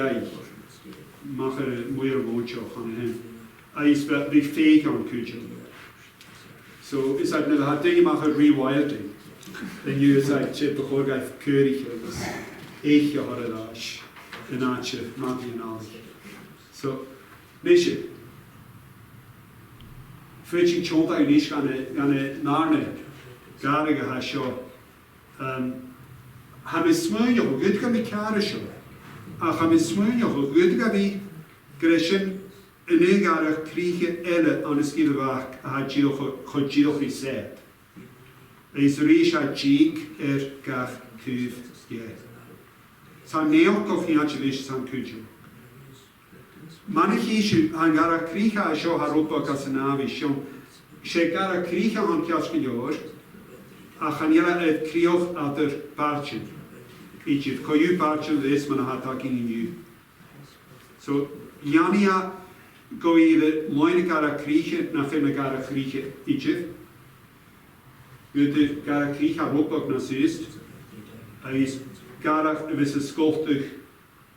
mag een mooie woordje aan hem. Hij is wel fake aan kutje. Zo is het net had dingen maken rewilding. En je zei chip begon hij keurig is. Echt je hadden dat. En aantje maak je nou. Zo, nisje. Fritching chionn I nish gan narne Gàrradh ha seo. Ha mi smúine go good go mi cara seo. A ha mi smúine go good go mi grishin in Gàrradh críche eile an Sgìre Bhac a ha díoch I set. Is rís a díg gach cúf ie. Sa neoch go fianche vis san cújo. Manach isú an Gàrradh críche a seo ha ropa gas an avi seo. Sé Gàrradh críche an ciasca leor a chanela críoch adar barchin. Ichid, coiú barchin this man ha taking in you. So, Jania go either loine Gàrradh críche na fin Gàrradh críche ichid. Gute Gàrradh críche a ropa na síst. A is Gàrradh vis a sculptuch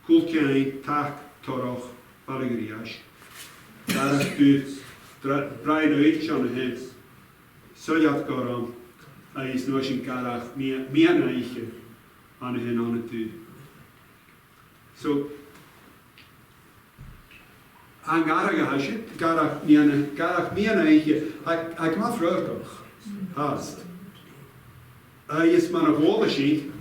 cultchain tach toroch Balagriash. Gàrradh du Mheadhain-Oidhche an a hen. Soiad goram. A is nuashin Gàrradh Mheadhain-Oidhche an a hen an a du. So, an Gàrradh hashe, Gàrradh Mheadhain-Oidhche, ag ma frögoch. Hast. A is man a vola sheet.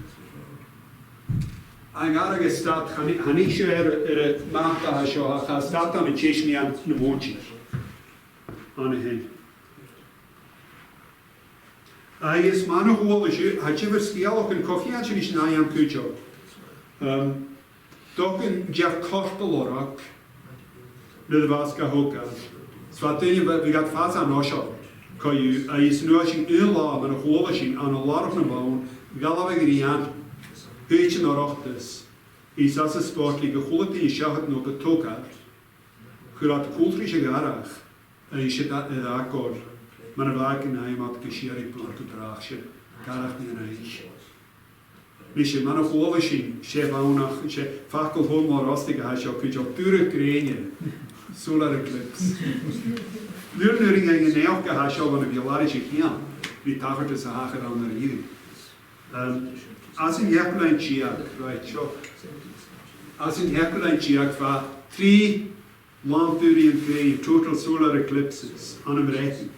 An Gàrradh staat, hanische machta ha seo, ha staat an a chishni an na mónchich. An a hen. A is man a vola sheet, ha chiver skialach an cochiach an is na an cújo. Dochen Jeff Kortelorach, na de Vasca Hoka. Svatini, we got fast an osho. Coiú, a is nuashin uilá an a vola sheet an a lot of na bone, galavagrian. Beetje Norochtes is as a sportly geholpen in Shahat no Toka. Kurat Kultrische Gàrradh, is het akkoord. Maar een waak in heimat geschierig plan te dragen. Gàrradh Mheadhain-Oidhche. Misje man of overzien, chef aanach, chef fakkel vol maar rustig has je kunt je pure krenje. Solar eclipse. Luring en neelke has je van een biologische kian. Die tafert is hager dan de hier. As in Mheadhain-Oidhche, right, so. As in Mheadhain-Oidhche, va 3 long-period total solar eclipses on a rechten.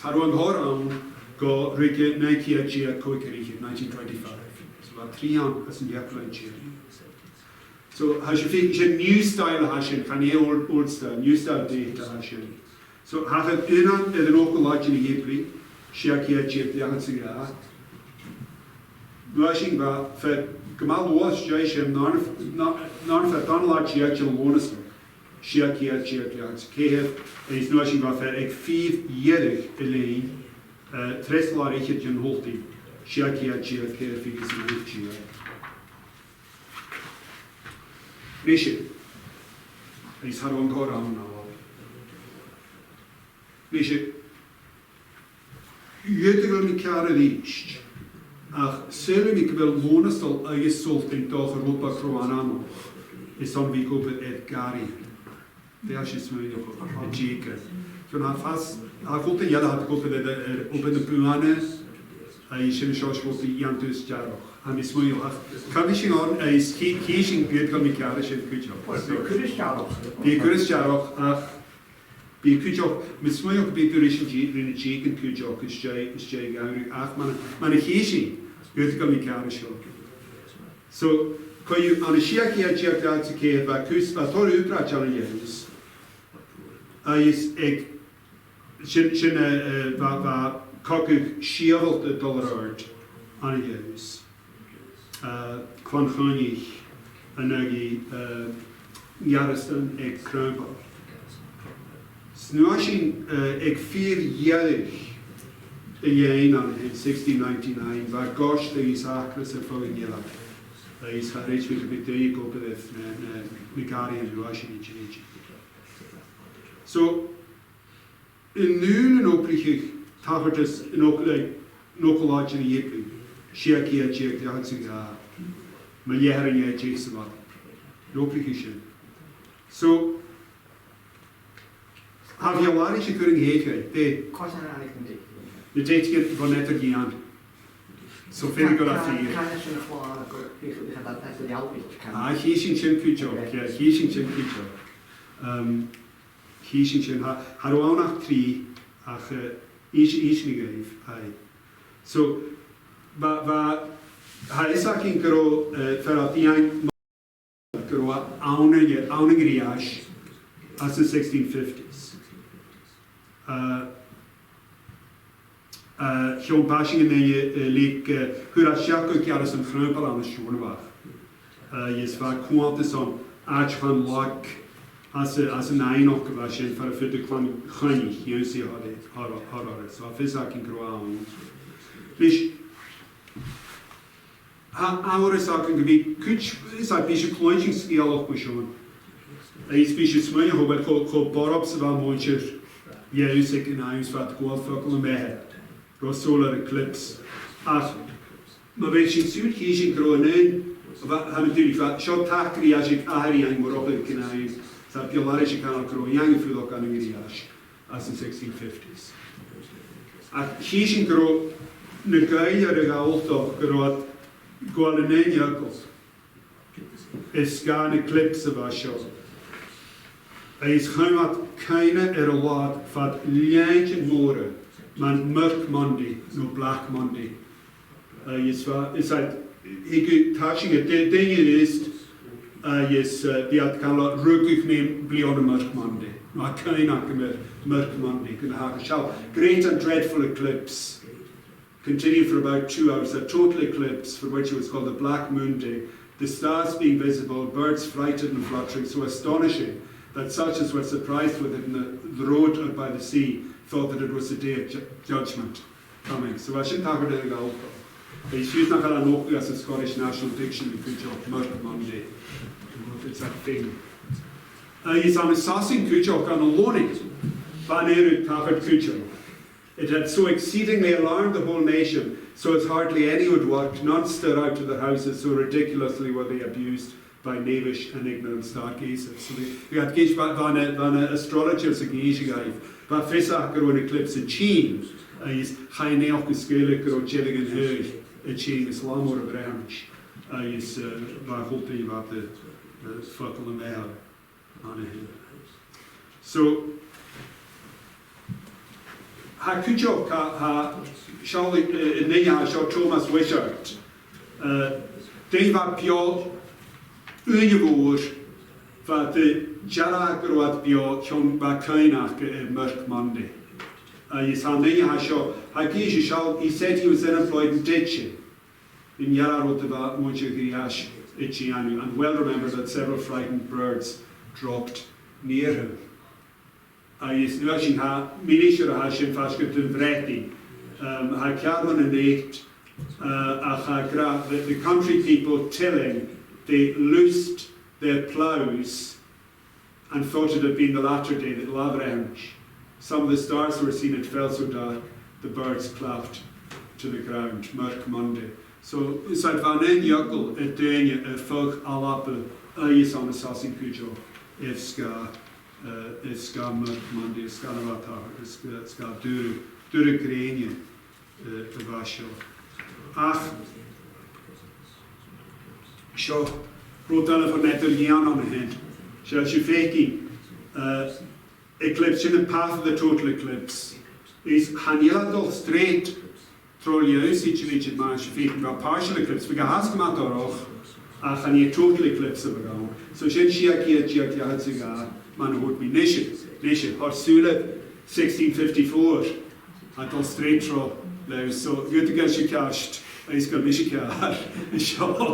Harwang Horan go Rike Nike Koikerich 1925. So 3 ans as in Mheadhain-Oidhche. So has you new style hashin, can you old style, new style data hashin. So have it in an local lodge in Yipli, Shiakia Chip, the Sgìre. Blushing about for Gamal was Jason, none for Dòmhnall Uilleam Stiùbhart. Shiakia Chip, Kehev, and he's blushing about for a 5 years Elaine, Treslar Echet Holti, Shiakia Chip, Kehev, Figures in Uilleam. Mission. He's had one go around now. Mission. You go to Gàrradh. Ach, selum ik wel monestal uitgezocht in toch Europa Croanamo. Is dan wie op het Gàrradh. Daar is het moeilijk op het Sgìre. Toen hij vast, hij voelde ja dat op de Puane. Hij is in zoals wat die Jan dus Jarroch. Hij is moeilijk. Kan ik zien aan hij is kiezing dit kan ik Gàrradh in Kujok. Die Kurus Jarroch. Ach. Bí Kujok, mis smuoch bí durishin rinne Sgìre Kujok is jay Gàrradh ach man a chéisi gwyth go mi Gàrradh seo. So, coiú an a siaci a diag dag to céad va cús va tor ubra jan a jeus. A is ag sin va cogu siavalt a $1 an a jeus. Clan Chánich a nagi Gàrradh ag Cranbach. Snuashin ag 4 years in 1699, waar gosh de is acres en volgend jaar. Is haar reeds weer betekend op het Migari en Nuashin in Chile. So, in nu een oprig tafert is een okolage in Yipli. Shiakia Chek de Sgìre. Maar je herinner je Chek ze wat. Oprig is je. So. Have you large occurring here? The date van net again. So very good after you. Ah, he's in Kujok. Yeah, he's in Kujok. He's in Haruana 3, ach is ni gaif hai. So va is in gro fer diang gro aune griash as the 1650s. John Bashing in leek Hurashako Garrison Fröbel on the Shornbach. Yes, va quantus on Arch van Lock as an Einok of Ashen for a foot of honey, you see horror. So I feel I can grow on. Fish our saken be kuch is a bishop clothing scale of Bushon. A species smell who will call borops of our moncher. Yeah, you say in eyes fat gold focal and Mheadhain. Ross solar eclipse. Ach, my vision suit he's grown in. How many shot takri as ik ahri ang morocco can I sa piolarish can grow young full of Gàrradh as in 1650s. Ach, he's grow Nagaia regalto grow Gwalen Yakos. Is scan eclipse of our show. Is Heimat keine lad fat Liantje moor, man murk Monday, no black Monday. Is that he touching a ding is yes, the had kan lot rugig neem bliadhna murk Monday. No, keine murk Monday. Gonna have a shall great and dreadful eclipse. Continued for about 2 hours, a total eclipse for which it was called the Black Moon Day. The stars being visible, birds frightened and fluttering, so astonishing that such as were surprised with it in the road out by the sea thought that it was the day of judgment coming. So I should talk about it also. He's used nach an Oku as a Scottish National Dictionary, good job, Murk Monday. It's that thing. He's on a sassing kujok on a loaning, Van Eru Tachard Kujok. It had so exceedingly alarmed the whole nation, so as hardly any would walk, none stir out to their houses, so ridiculously were they abused by knavish and ignorant stargazers. So they had gish van astrologers a gish gaif, van fissach an eclipse in chionn, is haineoch geskele gro jellig and her, a chionn is lamor of Ramish, is van holte wat the fuckle and meher on it. So ha kujok ha Charlie Nia Shaw Thomas Wishart Dave Pio Uilleam va de Gàrradh bio chionn Bhac Murk Monday. Is ha Nia Shaw ha gish shall he said he was then employed in Ditching in Gàrradh Moor and well remembered that several frightened birds dropped near him. Is nuaching ha minisher ha shin fashket in vreti. Ha Carwan and eight the country people tilling, they loosed their ploughs and thought it had been the latter day that Lavrench. Some of the stars were seen, it fell so dark, the birds clapped to the ground, Murk Monday. So it's like Van Yuckle, a Dania, a folk alappe, is on a sassy kujo, if ska Murk Monday, ska Navatar, ska dure grenie, the Vasho. Ach, Shaw wrote down for Mheadhain on the head. Shall she faking eclipse in the path of the total eclipse is Hanyeladol straight through your situation man she faking a partial eclipse. We got Haskamat or ach and a total eclipse of a so she Shiakia Jiakiatsiga man would be Nishin Horsula 1654 at all straight through. So good to get she cashed. He's got Michigan.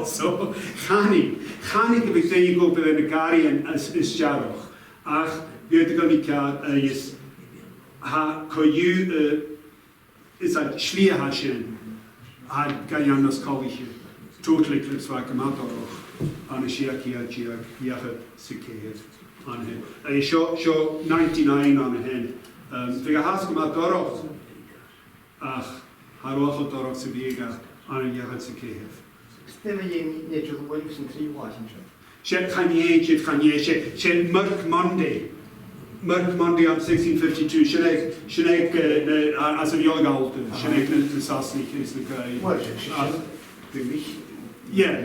So Khani can be then you go to the Gàrradh as Gàrradh. Ach good to go Michigan is ha koyu is a Shlia Hashem. Ha Gayanos college. Total eclipse va Kamatorach. On a Shiakia Yachet Sikayet on him. A show 99 on him. Figure has Kamatorach. Ach Haroch Torach Sibiga. On a Yachet Sikayet. Stem je niet zo goed in zijn drie Washington. Shet Kanye, Shet Murk Monday on 1652. Shenek as a young old, Shenek the Sassnik is the guy. Well, yeah.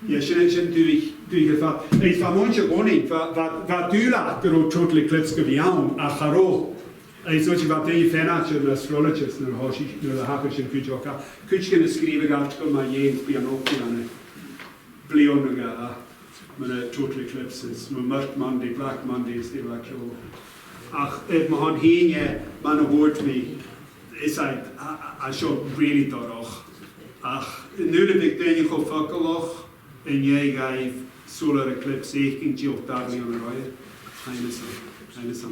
Yeah, Shenek do ich va. Ich va manche woning, va dula, gero total eclipse geviaun, a Haro. Is wat je wat in fenatje de scrolletjes naar hoshi naar de hakertje kun je ook kun je schrijven gaat kom maar je piano piano bliadhna met een total eclipses met Murk Monday Black Mondays die black show ach het man heen man hoort me is hij I should really toch ach nu de ik denk ik folklore en jij geef solar eclipse ik in je op daar niet aan rijden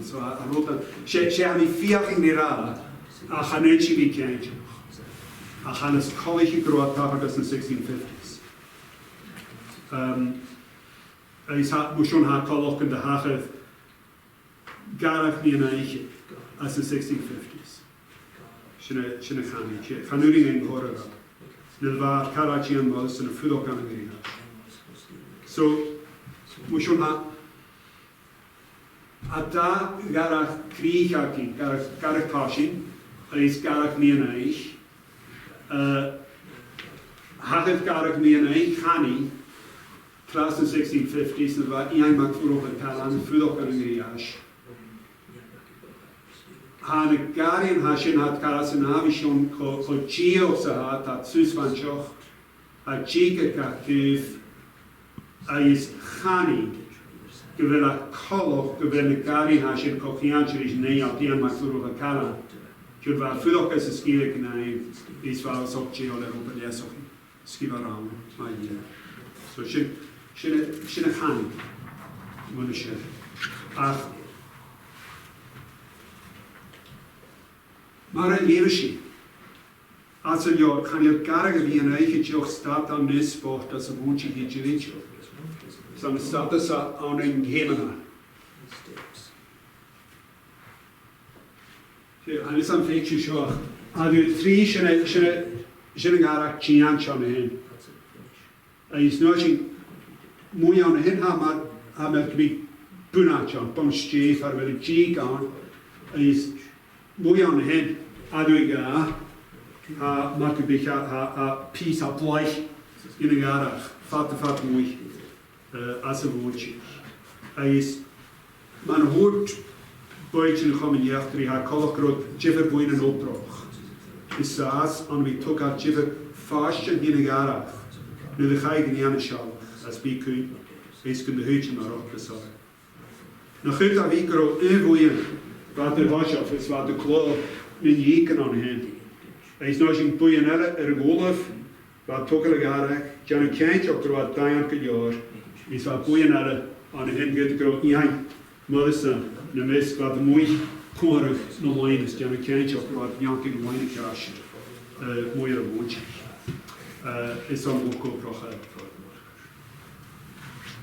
so I wrote that she had me fearing the ra a hanelchi weekend a hanes college grow up in the 1650s is had motion ha colloch in the hagh Gàrradh Mheadhain-Oidhche as the 1650s shine khani khanuring in horror nilva karachian was in a full of so motion ha a da Gàrradh Críochachí, Gàrradh Táisín, is Gàrradh Mheadhain-Oidhche. Hagad Gàrradh Mheadhain-Oidhche Chani, class in 1650s, and about enigmatic for Talan, Fudok and Gríoch. Han Gàrradh Hashin had Caras in Avishon, Chio Sahat, at Susvanchoch, at Chikakakif, is Chani. Gyfer a colwch, gyfer y Gàrradh Hashin cochiancher is neu a dian mac ddwrwch y calan. Gyfer fa ffwyddoch ys y Sgìre gynnau, is fa osog o le rwbeth leswch sgifar rawn, mae ie. So sy'n y chan, mwyn y sy'n. Ach, mae'r lefysi. As y lior, chan i'r Gàrradh Mheadhain-Oidhche diolch stad am nisbort as y fwnt i hydryddio. So I'm starting to on in Mheadhain. And it's on fiction show. I do three shine Gàrradh chionn on hin. He's nothing muy on hin ha to be bunach on bon steve or with a jig on. He's muy on hin. I do ga ha to be a piece of life in Gàrradh. Fat muy. As a woordje. Hij is, man hoort buiten komen jachter, hij kan ook jiffer boeien en opdracht. Is saas aan wie toch had jiffer vastje in de Gàrradh. Nu de ga ik niet aan de schal, als bij kun, is kun de huidje maar op bezorgen. Nou goed dat ik er ook boeien, wat de washof is, wat de kloof in jeken aan hen. Hij is nog een boeien er golf, wat toch de Gàrradh, jan een kindje op wat duizend jaar. Is wat boeien aan hen gaat groot niet Melissa, de meest wat mooi korig normaal is, die aan een kindje op wat janken de wijn kastje, mooier woontje. Is dan ook koopbrug.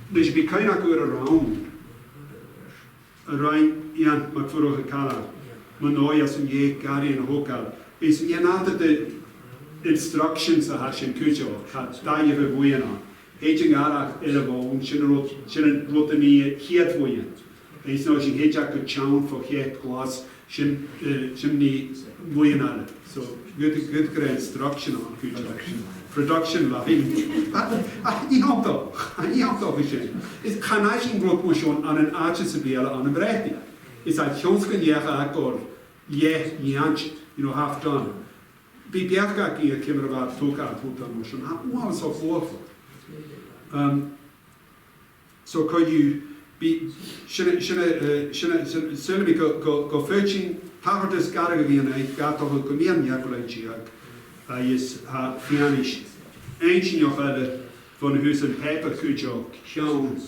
Dus je kan ook weer around, ja, maar voor een kala, maar nooit als een je carry en hokal. Is je na de instructions dat had je een kutje, had daar je verboeien aan. Heet je Gàrradh eleboon, zijn rotte niet heet woeien. Is nou zijn heet je chionn voor heet glas, zijn niet woeien aan. So good instruction on kutje. Production line. Iemand toch gezien. Is kan hij geen groot motion aan een aardse spelen aan een breedte. Is dat jongen jaren akkoord. Jantje, half done. Bij bergak hier kimmer wat toek aan toetan motion. Wow, so voorval. So could you be shouldn't be go fetching Tachas Gàrradh Mheadhain-Oidhche got to come in Yakulanchiak. Is fianish ancient of other von who's in paper kujo chionn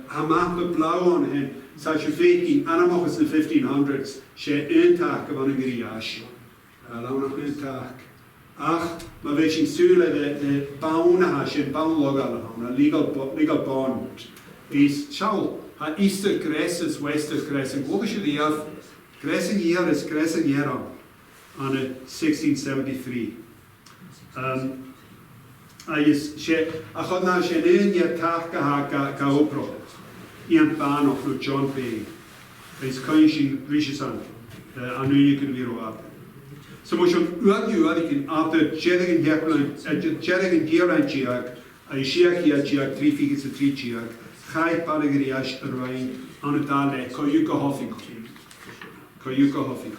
hamach the blau on him such a faking animals in the 1500s she intak of an Gríoch noch intak ach ma wishing sule the bauna has in baunlogal on a legal bond is shall ha easter cresses wester crescent what should the have crescent year is crescent year on 1673 is she a chod na she in year taka ha ka opro ian ban of no John Bay is coinshin rishisan anu you can be up so much on you after jering jering gearan chiak I share here chiak 3 figures to 3 chiak high paligriash rain on a dale ko you go hoffing Cayuca Hoffico.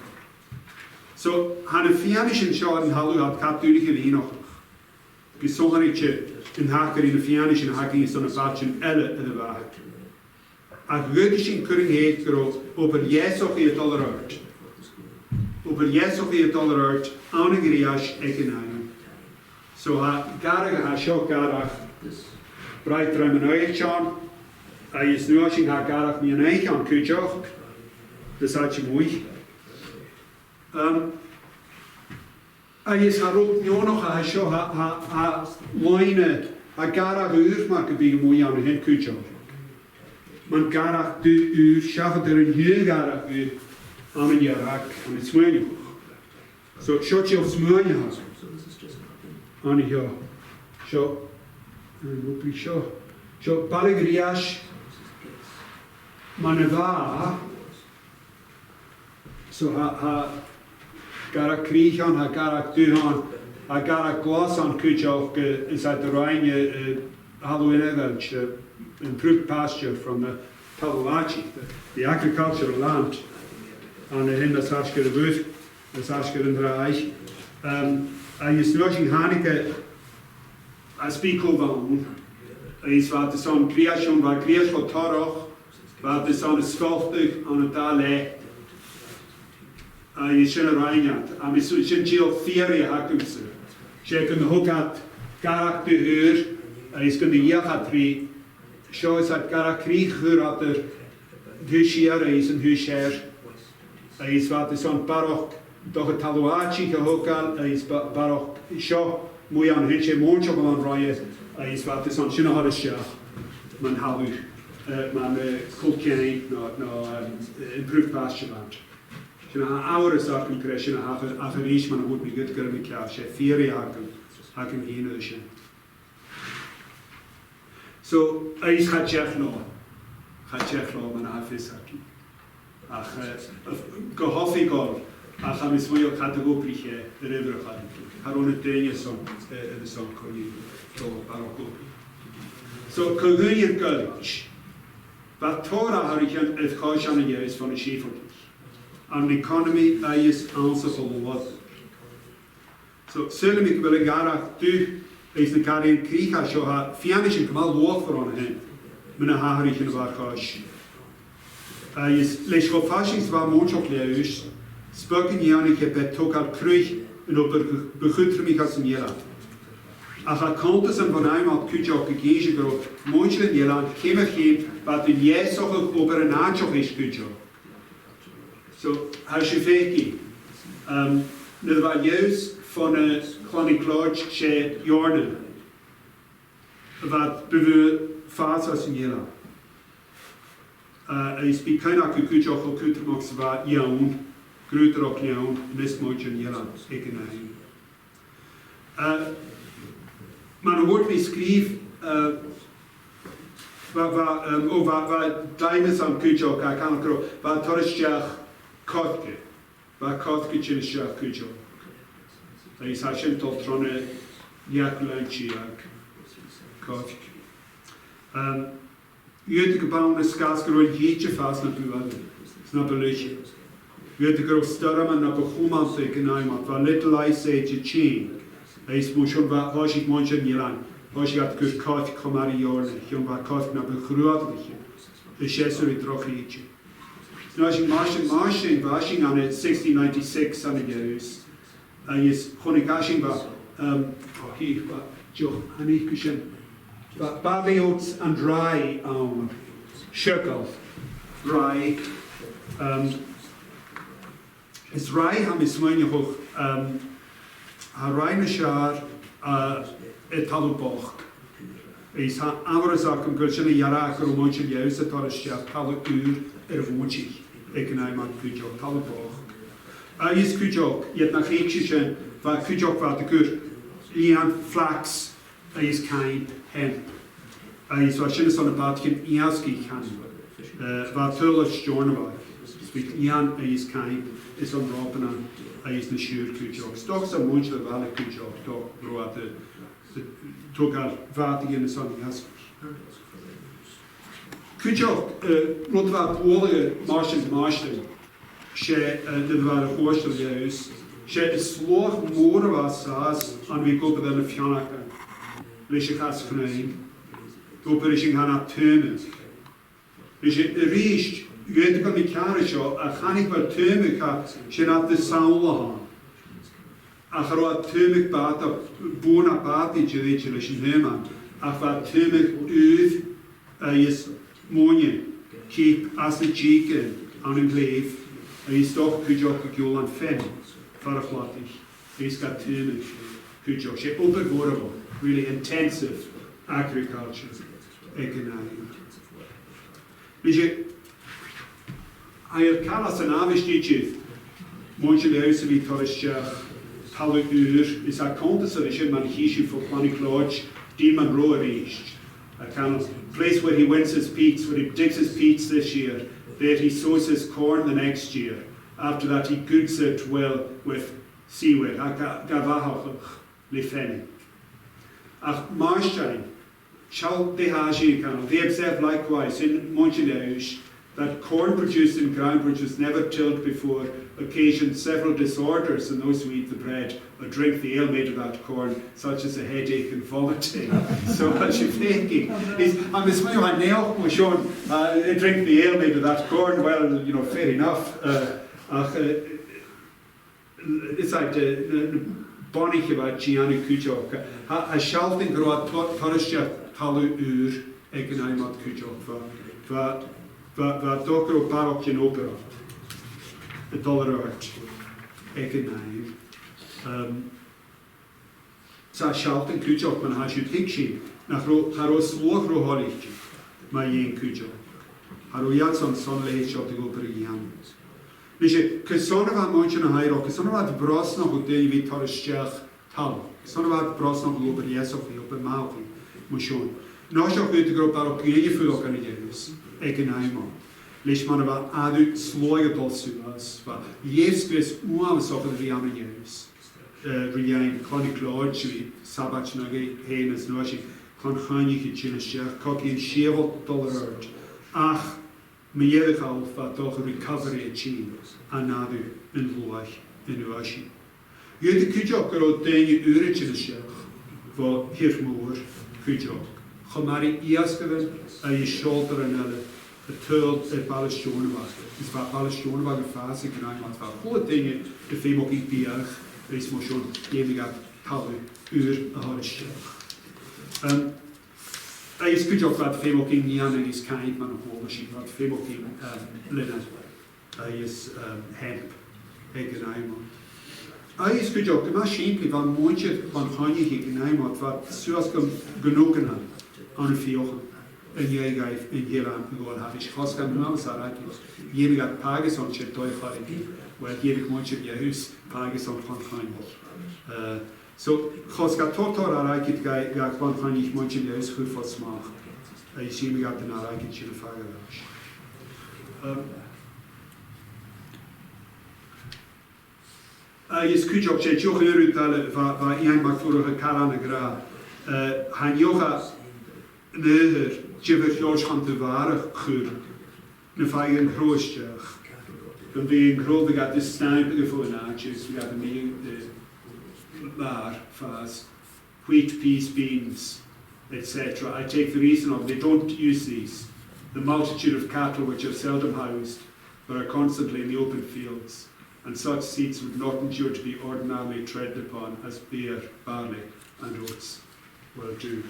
So, han een fianische schaden halu had katholieke wien Gesongeritje in haker in de fianische haking is dan een badje elle in de waag. A goedische kuring heet groot over jesoch je tolerant. Over jesoch je tolerant aan een grias ekenaien. So ha Gàrradh ha scho Gàrradh breit Mheadhain-Oidhche. Hij is nu als je ha Gàrradh niet een eigen aan kujoch. Dat is altijd mooi. Hij is haar ook nog hij scho ha lijnen ha Gàrradh uur maken bij mooi aan een kujoch. Man Gàrradh de uur schaffen er een heel Gàrradh uur aan een jarak aan het smeunje. Zo schot je op smeunje had. Aan het jaar. Zo. En ook wie zo. Zo Balligrias. Man va. Zo ha Gàrradh kriechen, ha Gàrradh duhan, ha Gàrradh glas aan kujoch is uit de Rijn Mheadhain-Oidhche. Improved pasture from the Taluachi, the agricultural land, and in the Sgìre wood, the Sgìre in Reich. I used to watching Haneke, I speak over is wat de son creation, wat creation Torach, wat de son is sculptig aan het dale. Je zit er rein, en is zo'n geel theory hakuts. Je kunt ook het Gàrradh de huur, is kunt de jagatri. Zo is het Gàrradh krieger dat er Sgìre is een huisheer. Hij is wat is aan barok door het Taluachi gehokal. Hij is barok zo mooi aan hitje mondje van raaien. Hij is wat is aan Shinahadisha. Man halu, man kulkijn naar improved pasture land. Shinah ouders dat kunnen krijgen. Shinah aferish man moet niet goed kunnen krijgen. She 4 jaar haken heen dus. So, is gaat Tsjechlo man afis haken. Ach, gehoffig al. Ach, am is mooi categorisch de river gaan. Haron het teentje zo, de zo kon je zo baroko. So, kugunier college. Wat Torah had ik het koos aan je is van de schiefeltjes. Aan de economy is aansepel wat. So, zullen ik willen Gàrradh tu. Is de Karien Kriega zo ha fianische kamal loog voor aan hen. Mijn haarich in de warkage. Is les gefashings waar monchok leus. Spoken janike bet tokal kruig en op begutter mich als een jela. Ach ha kantes en van einmal kujok gegeje gro monchel in jela kemer geen wat in jesoch over een aanchok is kujok. So ha je feki. Ne waar juist van een kleine klodge che jornen. Wat bewe fasas in jela. Is bij kein akkujoch ook kutermox wat jaun, groter ook jaun, nest moetje in jela, ik en hij. Man hoort me schreef, wat dames aan kujoch, ik kan ook wat torstjach kotke, wat kotke chinstjach kujoch. Is hij schon tot tronne jakulantje kotke. Jute gebouwen is gasgeroid jeetje vast naar buiten. Snap je luchtje? Jute groot sterren naar begonnen te kunnen, maar little ice age chain. Hij is moest schon wat was ik moest niet lang. Was ik had goed kort komari jaren. Jong wat kort naar begrootlijke. De chesser het toch jeetje. Nou als ik marching washing aan het 1696 aan het juist. Hij is gewoon ik ashing wat. Hier wat jo aan ik kuschen. Babiots and dry circle. Dry. Is dry ham is mijn hoog. Ha reine schaar et taluboch. Is ha andere zaken gulchen jara kromontje juist het al is talu uur woonchig. Ik en hij maak kujok taluboch. Is kujok jet nach eetjes van kujok wat de kur. Lian flax. Is kein hemp. Is wat je zo'n badje iaski kan. Wat veel stjornen was. Speelt Ian is kein is on ropen aan. Is de schuur kujok. Toch zo moeilijk dat alle kujok toch brood toch al water in de zon iaski. Kujok rot wat oorlijke marschen. sé na bhar a chóistal jaus, sé is slóch mór a sás an bhí gopad an na fiannacha, leis a chas chnaim, gopad is in hana tuime. Leis a ríist, gweud go mi ceara seo, a chanig bar tuime cha sé na de saola hán. Ach ar oed tuimig bad a bwn a bad I dweud leis yn hyman, ach fa tuimig udd is móne, keep as a chicken an yn gleif, a is doch cwydioch a giol an fen, far a chwatig, is got tuimig cwydioch. Sé obergorabo, really intensive agriculture, economic. Lise, a'r calas yn afistitid, mwynch yn lews y fi torysdiach, Hallo uur is a contest of a man hishi for Planning Lodge, Demon Row reached. A kind of place where he wins his peats, where he digs his peats this year, there he sows his corn the next year. After that he goods it well with seaweed, a gavahach lefeni. Ach Marstein, shall they haji kind they observe likewise in Moncheleuge that corn produced in ground which was never tilled before occasioned several disorders in those who eat the bread or drink the ale made of that corn, such as a headache and vomiting. So as you're thinking, I'm assuming my nail was shown, drink the ale made of that corn, well, you know, fair enough. It's like the bonnie about Gianni Kujok. A shalting groat torrisja talu uur, economic Kujok, va dokro barok in opera. The dollar art, economic. Sa shalting Kujok man has you think she, nach haro sloch ro holich, ma yen Kujok. Haro yatson son leit shot the opera yam. Lishe, kesona va monchen a hairo, kesona va brosna ho de vi torstiach tal. Kesona va brosna ho opera yesof hi opera mauki, mushon. No shok ut gro barok gege fulok an yeus, economic. Leis man va adu sloige dolsuas, va yeskes uam sof the riana yeus. Rian Connie Claude, Sabach Nuggy, Haynes Noshi, Conhani Chinashia, Cocky and Shevel Dollar. Ach, Miedekal, va doch recovery a chin, anadu in Luach, in Uashi. You the Kujok go dang Urichinashia, for here moor, Kujok. Homari Iaskaven, a shoulder and a turl at Balashonabag. It's about Balashonabag and Fasi, and I'm not whole thing if they mock it beer. Is mo schon ewig talu uur a hartstiach. Is Kujok wat femoking nian is kind man of she wat femoking linen. Is hemp egenaimot. Is Kujok the machine van moentje van hanjig egenaimot wat suas genoegen had aan een fiochen. En jij geeft in Jelaan gewoon had ik gas kan nou sarai. Ewig at pages on chet toy farik. Well, hier ik moet je huis pages on van hanjig. So, gas gaat totor araikit ga van hanjig moet je huis goed voor smaak. Je ziet me gaat de araikit je de fagerage. Is Kujok je joch eurutale va ian mak vorige karane gra. Han yoga neher Jibber George gaan te waren gur. Ne feigen groostjach. Dan ben je een grote gaat de snijpen voor naadjes. We hebben de bar, fast, wheat, peas, beans, etc. I take the reason of they don't use these. The multitude of cattle which are seldom housed, but are constantly in the open fields, and such seeds would not endure to be ordinarily tread upon as beer, barley, and oats will do.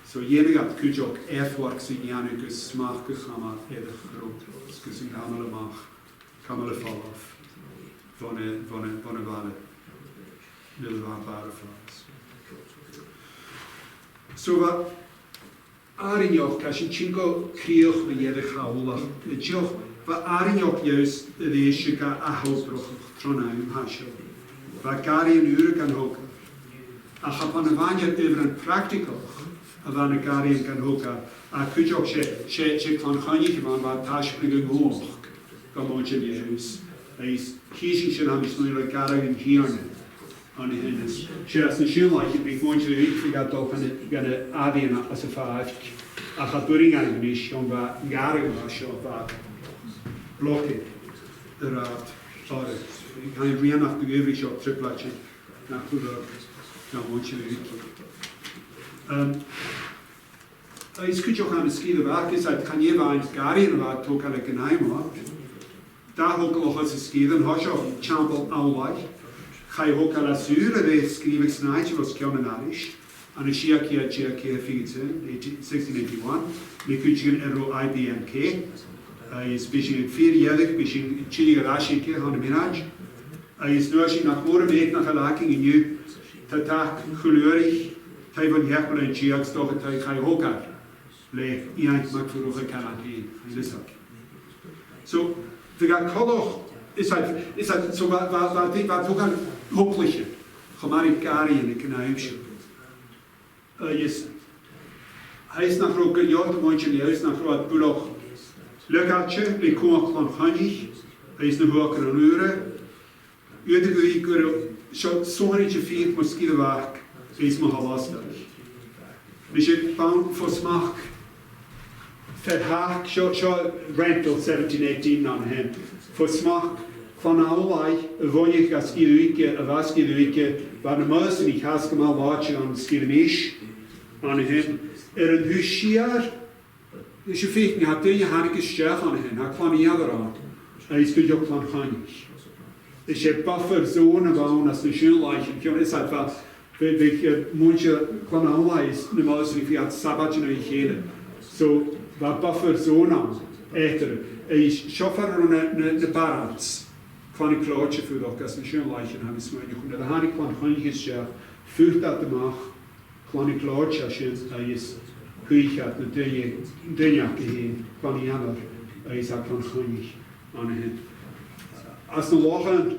So jene gaat Kujok erfworks in jane gus smach gechama edrych groot, gus in gamele mach. Kamele fall off van een ware middelbare fans. So wat Arinjoch, als je chingo krieg met jede gaulach, het joch wat Arinjoch juist de eerste ka ahoudroch tronaim hasje, wat Gàrradh een uur kan hoken. Als je van een wanneer over een practical, van een Gàrradh kan hoken, Kujok she kan ganjig van wat taschbringen hoog. Gamontje die huis. Is kiezing should have something like Gàrradh in Sgìre on his. She has the shoe like it before you forgot off and gonna add as a five. I had during English on Gàrradh was shot that blocking the rat. Gaan rien nach de gevrig op triplatje nach goed naar woontje is goed ook aan de Sgìre Bhac is uit kan je waan Gàrradh wat ook al genaim hoor. Daar ook al het Sgìre en has je champel alwag. Ga je ook al Sgìre de schrijf ik snaitje was kionarisch. En een Chiakia figure 1681. We kunnen IBMK. Is beetje 4-jarig, beetje chillige raasje aan de middag. Is nu als je naar voren weegt naar gelijking en nu tatak kleurig. Hij van herpel en chiaks toch het hij ga je ook aan. Le iemand maakt voor een karantine. Dat is ook. Zo, we gaan kolog is het zo wat ook een hooplijke. Gemarikari en ik naar huisje. Is hij is naar ook een jaar te mondje hij is naar groot bulog. Legatje, ik kom ook van Hannig. Hij is nog wel een uur. Iedere week zo'n beetje vier moet Sgìre Bhac. Is me lastig. We zijn bang voor smaak. Verhaak, zo rental 1718 aan hem. Voor smaak van allerlei. Woon je als Sgìre was Sgìre waar de muizen niet haast gemaakt watje aan Sgìre Misch aan hem. Een huisjaar. Dus je vindt, had je een sterk aan hen, had van je aan. Hij is goed ook van Hannig. Dus je bufferzone wonen als een schulleichen. Je is het wat, je mondje van allerlei is, normaal is wie het sabbatje naar je gele. Zo, wat bufferzone aan, echter. Hij is chauffeur naar de barats. Van een klootje voor ook als een schulleichen hebben ze maar. De Hannig van Hannig is ja, vuurt dat de maag. Van een klootje als je is. Kuich had de dinjak heen van Janner, hij zat van Hannig aan hen. Als de lachen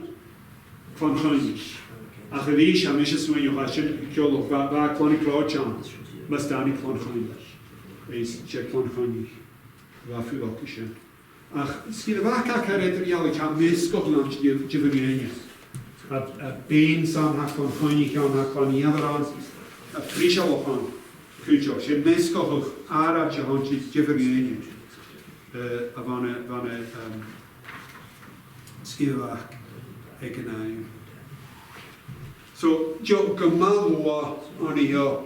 van Hannig, als je weet, dan is het zo je gaat je waar kleine klootje aan, maar daar niet van Hannig. Hij is check van Hannig, waar veel ook is. Ach, Sgìre Bhac had het real, ik heb meestal je vergelijken. Het been samen van Hannig aan, van Janner aan, het frische op aan. Kuchos, je meestal aardig je handje je vergelijken. Van Sgìre Bhac, ik en hij. Zo, je gemal aan je,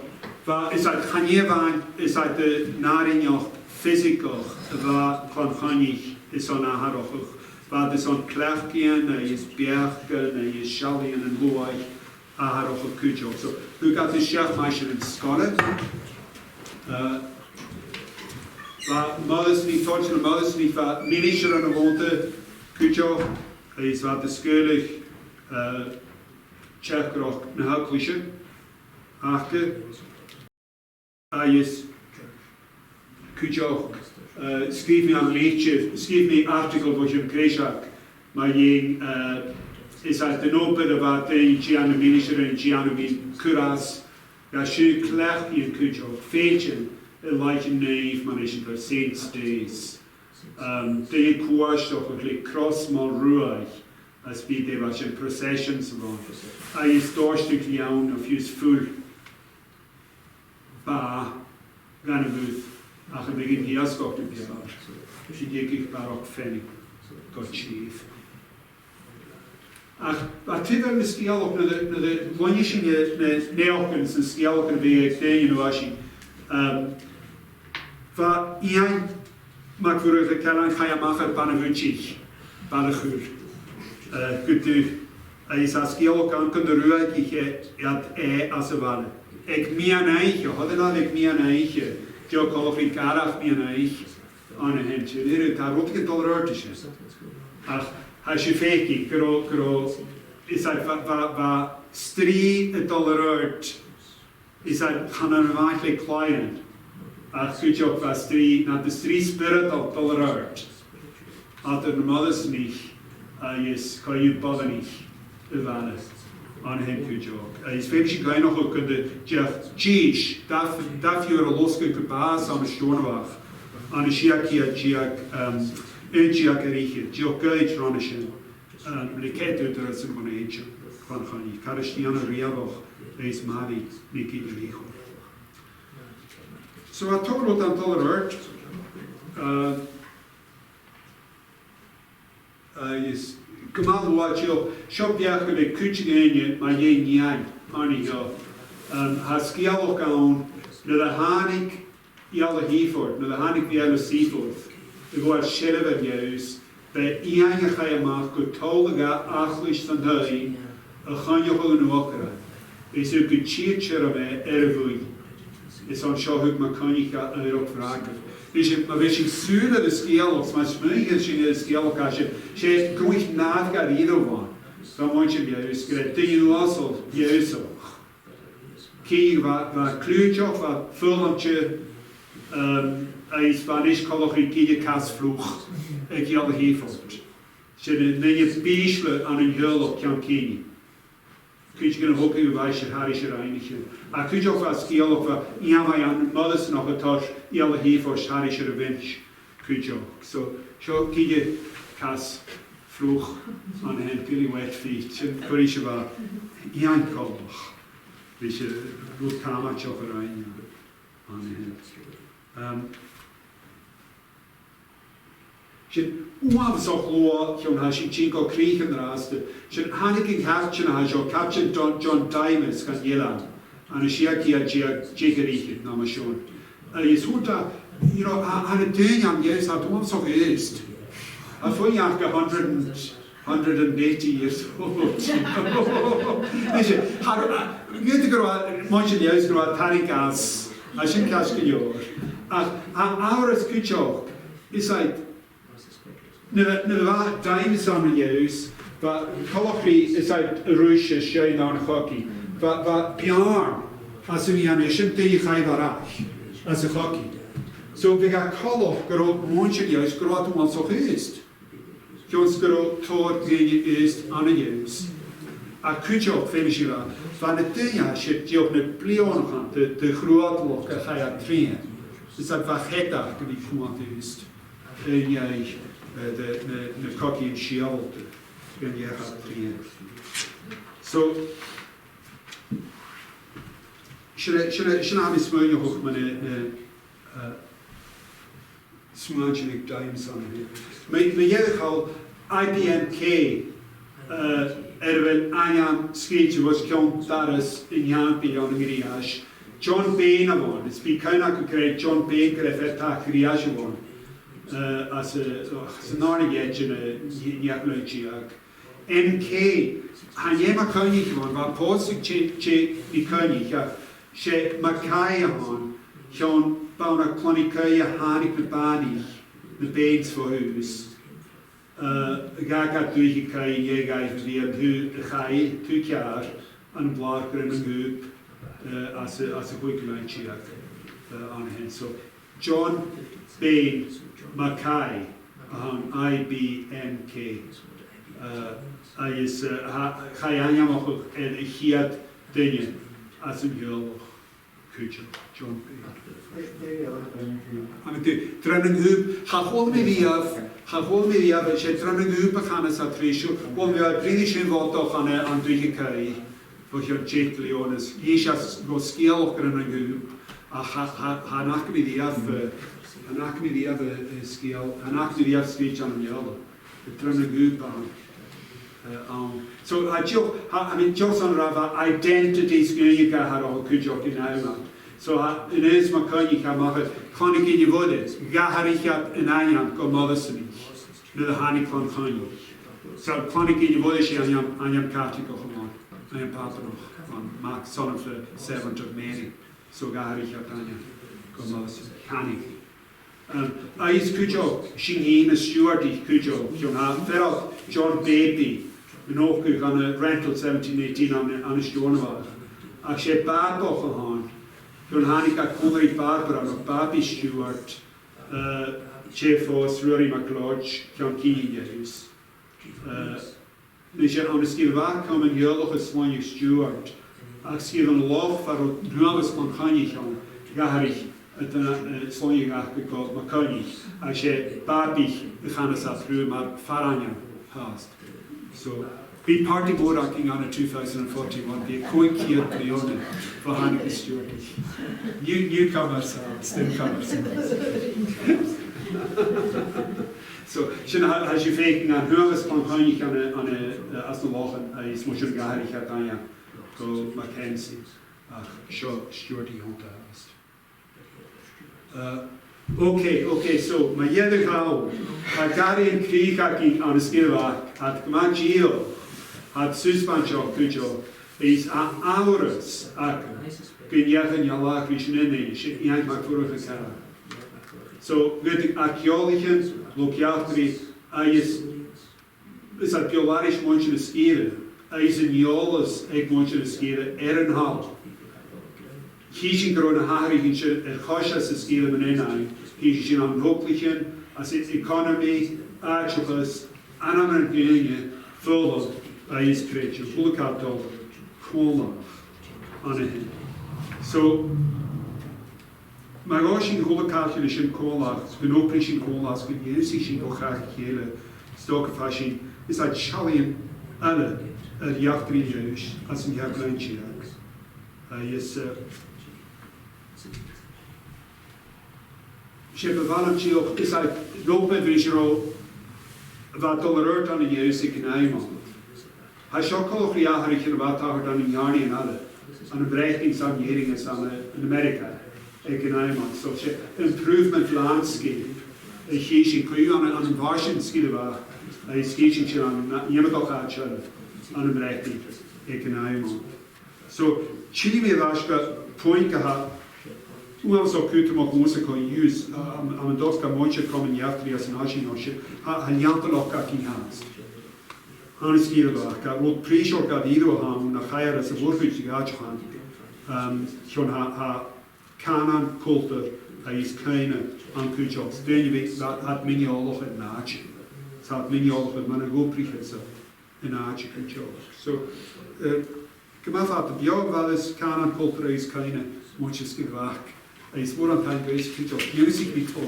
waar is het gaan je van, is het de naringjoch fysical, waar van Hannig is zo'n aanharig, waar er zo'n klachtje, is bergen, is schalien en looi. Aanharig kuchos. Zo, hoe gaat de chefmeisje in Scotland? Waar moeders niet torchen, moeders niet waar minister aan de woonte, kucho, is wat de scheulig, Tjechkrok, een helklisje, achter, is kucho, schreef me aan een liedje, schreef me een artikel voor je kreeg, maar je is uit de open wat je aan de minister en je aan de kuras. Als je klacht in kucho, feitje, like neef, man is het Saints Days. De koers toch een cross mal ruig, als bij de wat je processions van. Hij is doorstuk jouw of je is full. Ba, gaan we ach een begin hier schot op je haar. Dus je denk ik maar ook fennig, God chief. Ach, wat dit dan misschien ook naar de wanneer je neerkens en schielken bij tegen was je. Wat jij maakt voor je vertellen, ga je maken panavutchig, panagur. Kunt u, als als schielk aan kunnen ruiken, je had als een wal. Ik meer een eigen, hadden al ik meer een eigen. Jo kan in Gàrradh meer een eigen aan een hemdje. Dit daar ook getolereerd is. Ach. Als je fake, is het wat strie tolereert, is het gaan een eigenlijk klein. Als je ook wat strie, naar de strie spirit al tolereert, als er normaal is niet, is kan je bouwen niet, ervaren. Aan hem kun je ook. Is veel je klein nog ook kunnen, je cheese, dat je er losgekeken baas aan de stoornwaf, aan de chiakia. Een chiakerije, geokeich ranischen, bliket uit het secondeetje van Hannig. Karistiana riaboch, is Mari, Niki de Richo. Zo wat toch wat aan tolereert, is Gymal wat jo, siop iach gyda cwtch gynnu, mae ein iau, arni jo. Ha sgialwch gawn, na dda hanig ial y hiford, na dda hanig fi el y sifwrdd, y gwad siarad yn iaws, be iang a chai amach go tolaga achlwys dan hyn, y chanioch yn ywokra. Is yw gyd chiad siarad me y fwy. Is on siohwg mae conig yn yr opfragaf. Mae fe sy'n sŵr ar y sgialwch, mae smyg yn sy'n y sgialwch a sy'n gwych nad gael iddo fan. Fe mwyn sy'n iaws, gyda dyn lasol iawsoch. Cy fa clwydioch, fa ffyrlantio, a Spanish colwch i gyd y casflwch y gial y hifod. Sy'n nid bísle an yn hyrloch cian cyn. Cwyd gyda hwg i'w faes yr haris yr einig. A cwyd o'ch fa sgialwch fa iamau an myddys yn o'ch y tor ial y hifod haris yr yfinch. Cwyd o'ch. So, sio gyd y casflwch an hyn gili wet ffit. Sy'n gwrdd eisiau fa ian colwch. Fe eisiau rwyd camach o'ch yr einig. An hyn. Sy'n wafs o'ch lwa, chi'n ha sy'n chi'n go crych yn rast. Sy'n hannig yn caption ha sio, caption John Diamonds gan Ilan. An y siag i a jigar eich, na ma siwn. Ys hwta, han y dyn am yes, a dwi'n wafs o'ch eist. A fwy ach 180 years old. Gyda gyda, mwyn sy'n iaws gyda tari gas, a sy'n casg yn yw'r. A awr ys cwtioch, is like, na daim sam yn iaws, fa collochri is like y rwysio sy'n o'n chogi. Fa biarn, as yw i'n eisiau di chaif arall, as y chogi. So fe ga colloch gyda mwyn sy'n iaws gyda dwi'n soch eist. Jones gyda tor gyn eist an y iaws. A cwtioch fe mis i fa, fa na dynia sy'n diolch na blion chan, dy chrwadloch a chai a trin. Is that fa chedag gyda chwant eist. Yn iau, na cogi yn siol, gan iach a trin. So, sy'n am ysmwyn o'ch ma'n smwyn daim san hyn. Mae iach al IBMK erfyn angen sgeit was cion daras yn ian bilion yn gyrrias. John Bain of one, it's been kind of great John Bain could have attacked Riash of one as a non edge in a Yaklochiak. MK, Hanyema Konig one, but posting che Konig, she Makaya on, Sean Bona Clonikaya Hanik the Bani, the Bains for who's. Gaga dwi kai ye guy for the chai 2 jaar an blarker in a group as a quick line chiak on him. So John Bain Mackay IBMK is chayanyamach en hiad dinge as a girl John Bain. I'm trying to hachol me viaf. Chachol mi fiaf eisiau dran yng nghyw bachanas a trisio, wel mi oedd bryd eisiau'n fodoch an dwi'n cael, fo chi'n jeitli o'n ys, eisiau go sgialwch gan yng nghyw, a hanach mi ddiaf sgial, hanach mi ddiaf sgwyd an ymwneud, dran yng nghyw bach. So, diolch yn rafa, identity sgwyd i gahar o cwydioch yn awma. So, yn ys mae cynnig am achos, chonig yn i fodus, gahar eich yn angen go moddus yn eich, na dda hannig clon chonig. So, chonig yn i fodus i angen cartig o'ch ymlaen, angen papur o'ch, Mark son of the servant of Mary. So, gahar eich angen go moddus yn hannig. A is cwydioch, sy'n hyn y Stiùbhart i'ch cwydioch, feral John Baby, yn ochgwch an y rental 1718 an y Stiùbhart. Ac sé baboch o hon, John Hannig a Cwmri Barbara no Babi Stiùbhart, Chefos Rory MacLodge, John Keane Yews. Nes an ysgil fach am yn hiolwch y Swanig Stiùbhart, ac sgil yn lof ar o nwafus ma'n chanig o'n gaharich y Swanig ach gyda ma'n chanig, a sé Babi y chanas a thrwy ma'r Faranian past. So, be party board acting on a 2041, be a quick year beyond for Hannig Stiùbhart. Newcomers, still comers. So, sin has you féking an huagas panchainich as na lochen is much gaharich at anya go Mackenzie Stuarty Hunter. Okay, so my yeder gauw, Gàrradh en krieg aan de Sgìre had gemangio, had suspanjo kujo, is aures kun jagen jalak vishnene, shit maak vorige kara. So good archeologen, lokiatri, is dat biolarisch mondje de Sgìre, is een jolas ek mondje de Sgìre, Hall. Hier grone haarige chosas de Sgìre menenain, hier aan hoplichen, as its economy, achos, anamen gene, full is creature, full capital, cola on it. So, my Russian holocaust in cola, when operation cola, when using cola, stock of fashion, is that Shallian Anna at Yachtri Jewish, as in Yaklanchi. Yes, Ship of Valencio is like Lope Vishero, that tolerant on a Yusik in Aimon. I shall call the Yaharich and about our done in Yarni and other, and a breaking some yearing as in America, Economon. So, improvement landscape, a Hishin Kuyan and Vashin Skilva, a Skishin on Yamadokacha, and a breaking Economon. So, Chile Vashka, Poinka. Wel so kunt maar gewoon kan use aan een dag kan mooi komen jachtri als een asje han jantel ook kan haast han Sgìre kan wat pressure kan ieder han na gaar as voorfiets gaat gaan schon ha kanan culture is keine aan kujos den je weet dat had mini oorlog in naatje zat mini oorlog maar een goed prikjes in naatje kujos so gemaf had de bio wel is kanan culture is keine moeite gewacht. Is more on time grace of music before.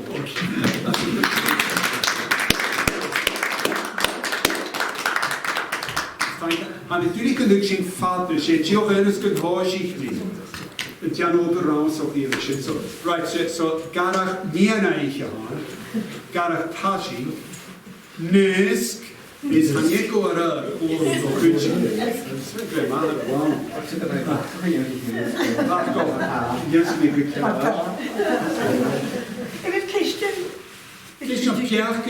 En natuurlijk een luxe fout, dus je ook wel eens kunt horen het Jan Oberraum zo hier is. So right, so Gàrradh Mheadhain-Oidhche Gàrradh Tashi, Nusk is van je koren of kunstje. Oké, maar wow. Laat komen. Yes, we could tell. Christian Pierre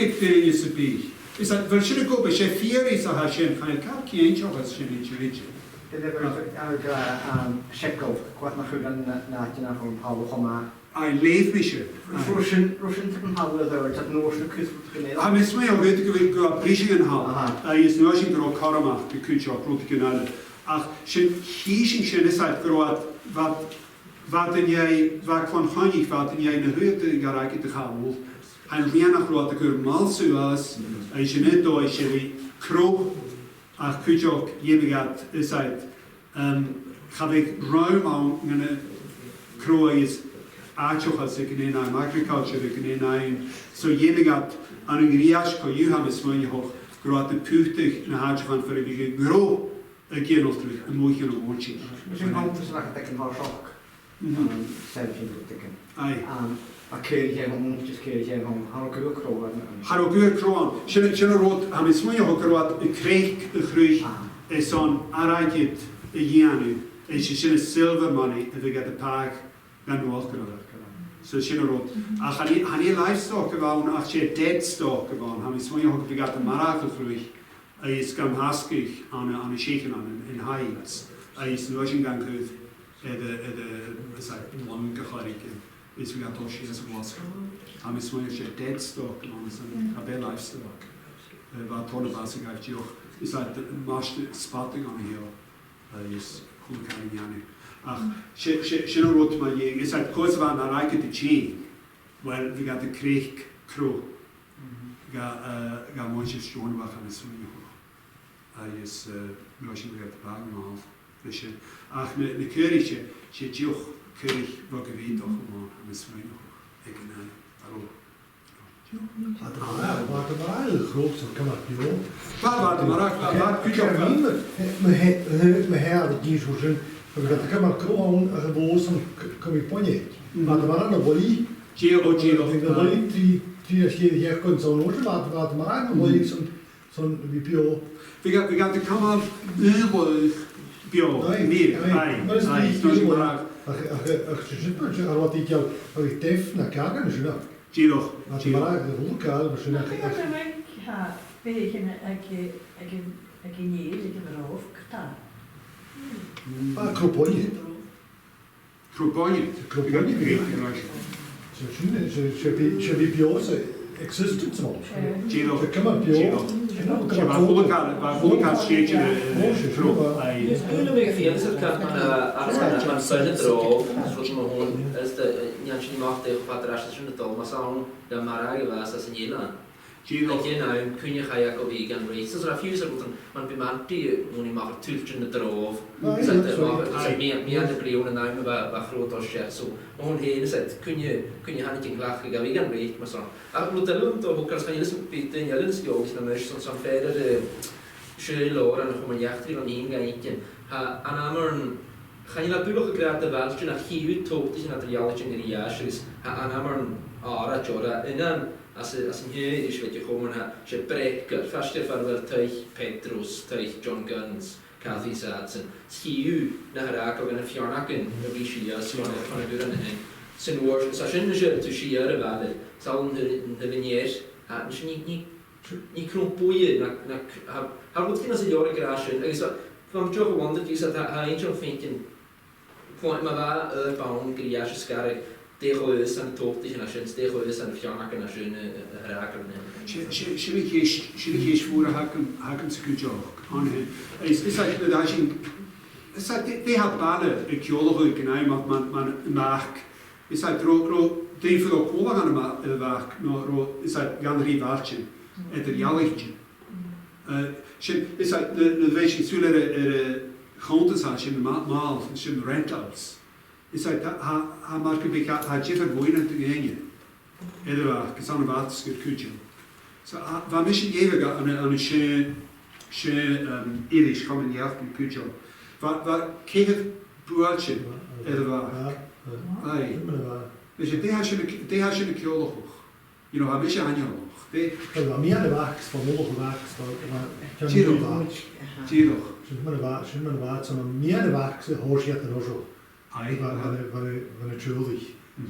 is a big. Is that version of go, but she fear is a Hashem kind of cap, change of us, she needs. Shekov, quite my food and Natina from Homa. I leave me shit. Russian to Pablo, there are no Kuss. I miss my own good go up preaching in Hall. I is nursing grow Karamach, the Kuchok, Rutikanalle. Ach, she is like grow wat en jij, waar van Hanjig, wat en jij in de huurte geraakt te gaan. En weinig groot ik er mal zoals, als je net door is je kroeg, ach Kuchok, je gaat is uit. Ga ik ruim aan een kroeg is. Achos as ik in een agriculture ik in een so je gaat aan een riach kan je hebben smaak hoog grote puchtig na haach van voor die groot again of terug en moet je nog watching. Misschien komt er straks dat ik een shock. Zelf in te tikken. Ai. A keer je just keer je Harokuur kroon. Harokuur kroon. Shall rood aan smaak hoog groot een kreeg groei is on araget janu is je silver money if you get the pack dan walk so she wrote hani livestock gewoon ach she dead stock gewoon haben so ja gegat der marakel fruig is kam haskig an a shaken an in heights is lodging gang goed the site long geharik is we got all she as was haben so ja dead stock on some a bit livestock war tolle basic jo is like the master spotting on here is cool kind of ach, she wrote my ying. It's like cause van a like the chain. Well, we got the creek crow. Got much stone back on the swing. I is rushing we got the bag off. Fish. Ach, the curry she joch curry wat gewet doch man on the swing. Ik en hallo. Wat een hele groot zo kan dat joh. Wat maar kun je me her die zo zijn. Dat ik maar gewoon gewoon kom ik ponje. Maar er waren nog wel Giro. Die hier kon zo'n oortje wat maar aan, maar ik zo'n bio. We gaan de kamer uren bio. Nee. Maar is niet maar. Wat ik jou, ik tef naar kaken is nou. Giro. Maar de hoekkaal was Ja, ik niet, ik heb erover gedaan. Ah, kroponje. Kroponje. Ze hebben biose existence man. Giro. Kan maar bio. Waar volkaal scheetje Dus nu nog veel zit kan man zullen erop, zoals man gewoon is de niet niet mag tegen wat er is in de taal, maar zo de marage was als in Nederland. Giro. Nou kun je ga je ook vegan race. Dus refuser moeten man bemand die moet maken tultje erop. Zet meer de kleine namen waar groot als je zo. Gewoon heen zet kun je gaan niet graag vegan race, maar zo. Maar moet er dan toch ook als je eens bitte ja dus je ook dan is zo verder schöler en gewoon jacht dan ingaan. Ga je natuurlijk gekrijgt de weltje naar hier tot is materiaaltje in de jaartje is. Anamer ara jora en dan als een hier is weet je gewoon je preker vast je van wel thuis Petrus thuis John Guns Kathy Satsen schiu naar raken en fjornaken de bischia zo van de deuren en zijn woord zo je te schieren waren zal de venier niet knoppoeien na moet je als een jaren crashen is van Joe gewonderd is dat hij eentje vinken point maar waar bauen Gàrradh Sgìre degoes en tochtig en schön degoes en fjornaken en schön raken Schwierig voeren haken ze goed aan is dat de daging is dat die had bane ik jollig genau man maak is dat ro die voor op over gaan maar werk no is dat gaan rivaartje het reality is dat de wees zullen groentes als je maal schön rentals is dat ha marke bekat ha jefer woinen te gingen edwa gesan waats gekutje so war mich ewig an eine schön irisch kommen ja auf gekutje war kein broodje edwa ai dus die has je de kjolo you know ha mich an jou Dat meer de wax van oorlog wax van Giro Schön man war so mehr de wax hoor je het rozo ai van het schuldig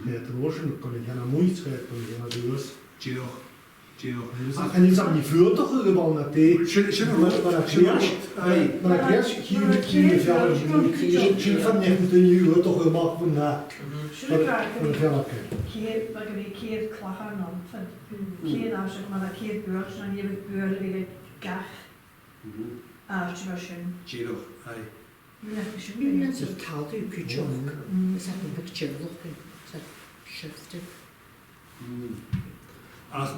het rozo kon ik aan moeite schrijven kon ik aan dus Giro en ik zag die vuur toch gewoon naar de maar ik eerst hier van net een uur toch gemaakt van na keer klagen dan keer als ik maar keer beurs dan je beurs weer gach als je was schön Giro ai Nu net zo koud u kutje ook. We zijn een beetje lopen. Dat schifte. ach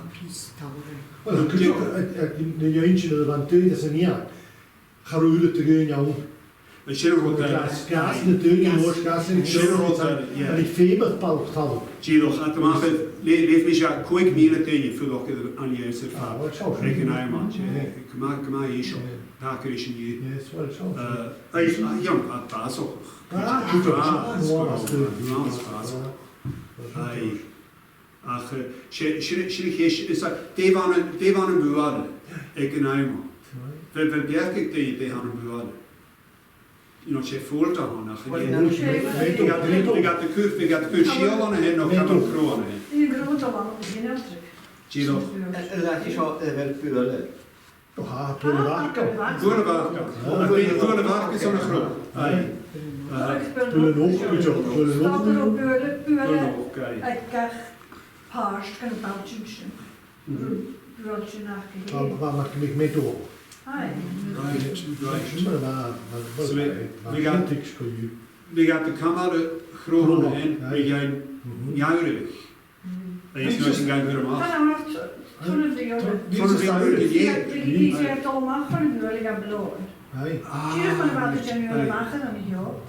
Wel, kun je de jeentje van tweede zijn ja. Gaan we te gaan jou. een Giro Gas de deur in gas in Giro en ik feber paukt hadden. Giro gaat te maken leef mich ja quick meal tegen voor ook aan je is Ah, wat zou ik een man ik maak hier zo daar kun je hier yes, wat zou ja pas ook goed ai ach schrik is dat die waren een bewaarde ik een man wel berg ik die han een bewaarde you know chef voor te gaan ik had de curve schiel aan en nog kan kronen in grote land geen afdruk Giro Dat is al wel puur. Ja, voor waken. Goede waken is zo'n groep. Pullen ook, goed zo. Pullen ook. Pullen ik krijg paars kan een paaltje broodje nachgegeven. Waar maak ik mee door? We gaan de kamer groen en we gaan juirig. Dat is nou zijn gang weer omhoog. Toen het die zegt al mag van een wil ik aan beloven. Hier van de water nu maken dan niet op.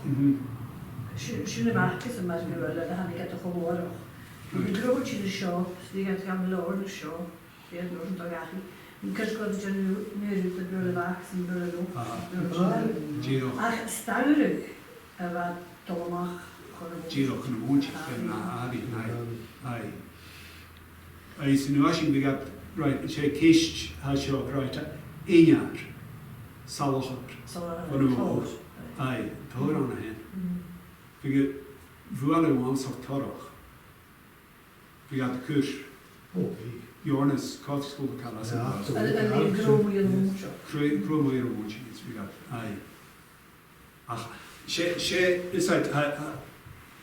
Schöne wachten ze maar willen, dan heb ik het toch gehoord. Die grootje de show, die gaat gaan beloven de show. Die heeft nog een dag eigenlijk. Ik kan het nu meer uit de willen wachten, willen doen. Ach, stuurig. Wat toch mag. Giro, een moedje. Nee. Is in washing we got right, she kish has show right, Inyar, Salochat, aye, Tor on a hand. We get Vuala once of Torach. We got the Kush, Jonas, Court School, Calas, En Groom Uilleam Stiùbhart. Groom Uilleam Stiùbhart, we got, aye. Ach, she is like,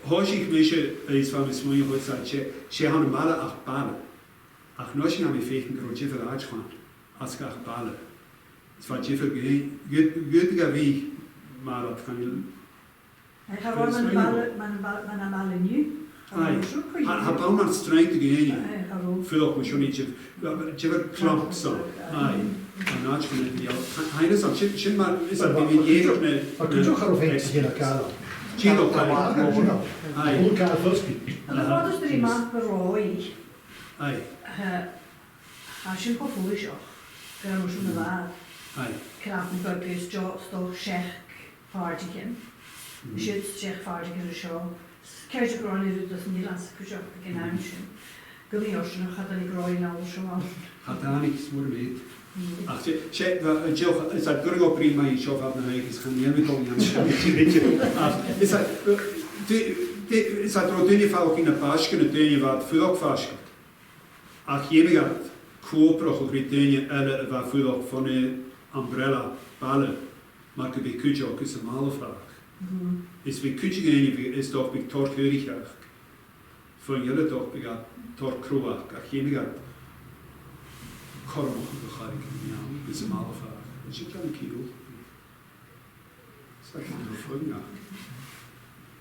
Hoshik Misha is from his money, what's that? She had a mala ach bala. Ach, nothing on my feet and grow Jiffer Archman. Ask ach bala. It's what Jiffer good gavi mala can you. I have one man a new. Aye. Ha Bauman strength again. Fill up with your niche. Jiffer clock so. Aye. And Archman the other. Highness of Shinman is a mediator. Maar kun je ook gaan overheen in elkaar dan? Chido Aye. Elkaar first. En wat is er iemand berooi? Aye. Als je een gevoel is, dan moet je een waar. Aye. Knaap een purpose, toch zeg vaardigen. Shit, zeg vaardigen is zo. Kijk je gewoon niet dat Nederlands kujak beginnen. Gully Ocean gaat dan groeien al zo. Gaat daar niks voor mee. Ach, Joe, is dat goed op prima in show van de is gaan niet komen aan. Is dat rodinje van ook in een paasje kunnen doen je wat veel ook vast. Ach, je gaat koopro of rodinje en wat veel ook van een umbrella ballen, maar que bij ook is een male vraag. Is bij kutje geen is toch bij torkeurig eigenlijk. Van jullie toch bij torkroa. Ach, je gaat Kormoch begrijp ik niet. Is een male vraag. Dat je kan ik hier ook. Zeg je er voor ja.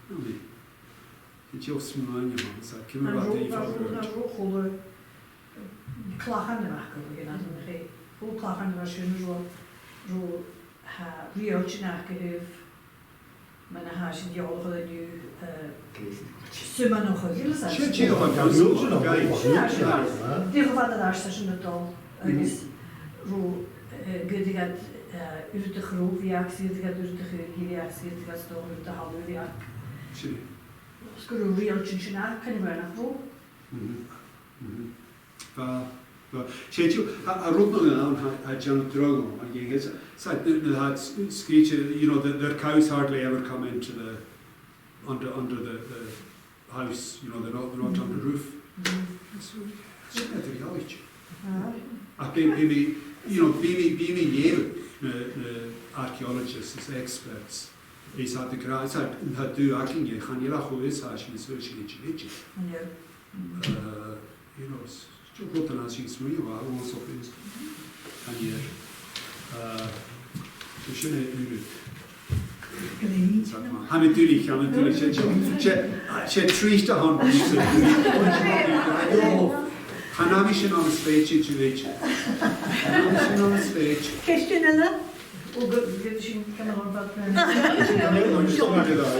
Nee. Het is ook smaak je man. Zeg je me wat even over. Dat is ook gewoon klagen de weg kunnen gaan. Hoe klagen de was je zo riootje nagegeven. Maar dan ga je die ogen nu summa nog een hele zes. Shit, nog een kantoor nog ja. Die geval dat daar staan met al. Dus zo goed gaat uit de groep die actie gaat uit de reactie gaat door de halve week. Shit. Als ik een riootje na kan je wel naar voren. Shit, I wrote no down at John Drogo. It's like that speech. You know, their cows hardly ever come into the under the house. You know, they're not on the roof. It's not the reality. I be you know, be me the archaeologists, as experts. Is at the grass. Had do acting. You can you laugh with such and such you know. Zo goed dan als je iets meer waar ons op is. En hier. Dus je nu. Hij natuurlijk. Je triest aan. Gaan we zien aan het stage, weet je. Gaan we zien aan het stage. Christiane, hoe goed je kan er wat.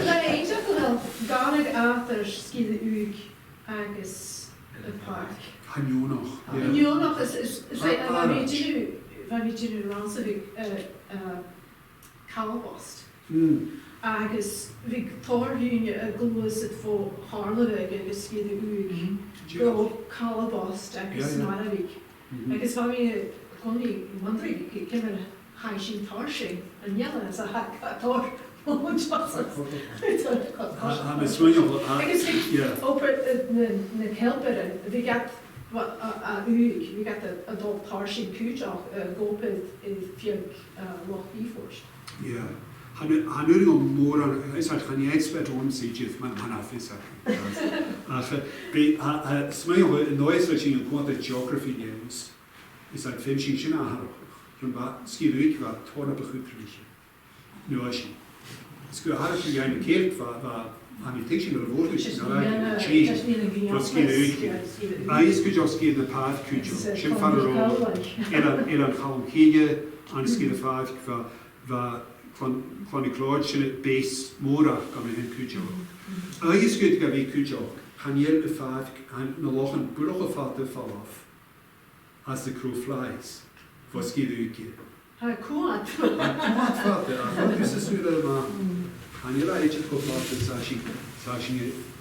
Nee, ik zeg wel. Gàrradh achter Sgìre uig agus een park. Hanjónach is van weet je nu ranzig Calabast. Agus vi torhúne a glúas it fó Harlavig agus Sgìre uig go Calabast agus Naravig. Agus fa mi goni wondering cymmer haishin tarsing an yella as a tor. Agus oper na kelper vi gat we got the adult tarshin kujach goped in fiag loch beforst. Yeah. Han nu om moor is het gaan je expert om zich man af is. Smeel in noise wat je quant geography games is dat fishing shina har. Van ba Sgìre wat torna begründlich. Nu als je. Het is hard je een keer va aan die teaching de woord is nou change. Wat Sgìre is goed als Sgìre de path kujo. Shim van de road. En gaan kijken aan Sgìre 5 va van de klootje base mora kan in kujo. Is goed dat we kujo. Gaan je de 5 aan de lochen burger vatte fall off. As the crow flies. Voor Sgìre. Kwaad. Kwaad vatte. Dat is weer maar. En je laat je kopje af,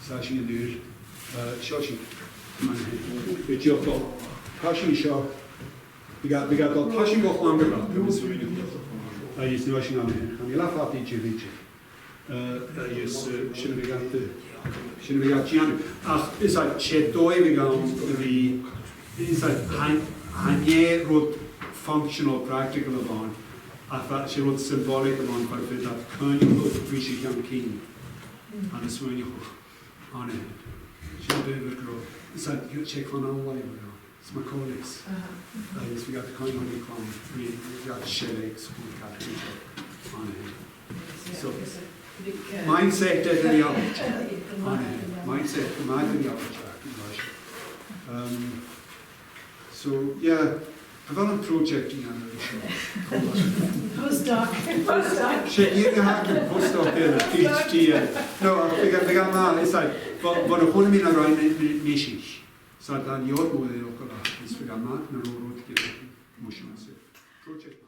Sashin een uur, Shoshi. It's your fault. Passion shot. We got the passion go longer. Jest właśnie mamy. Nie lafa pięć. Jest shouldn't we got chionn. Ach, is like chetoi we go the is like hanye wrote functional practical about. I thought she wrote symbolic about for that kind of we should young king. And it's when you on it. She did it grow. It's like you check on our way. It's my colleagues. We got the kind of we call we got shell eggs on it. So mindset that the other on it. Mindset imagine the other track. So yeah, I've got a project in Postdoc. Shit, you have to postdoc there, a PhD. No, I got man. It's like, but a whole minute around mission. So that you're going to look at that. It's got man, no road to get motion. Project.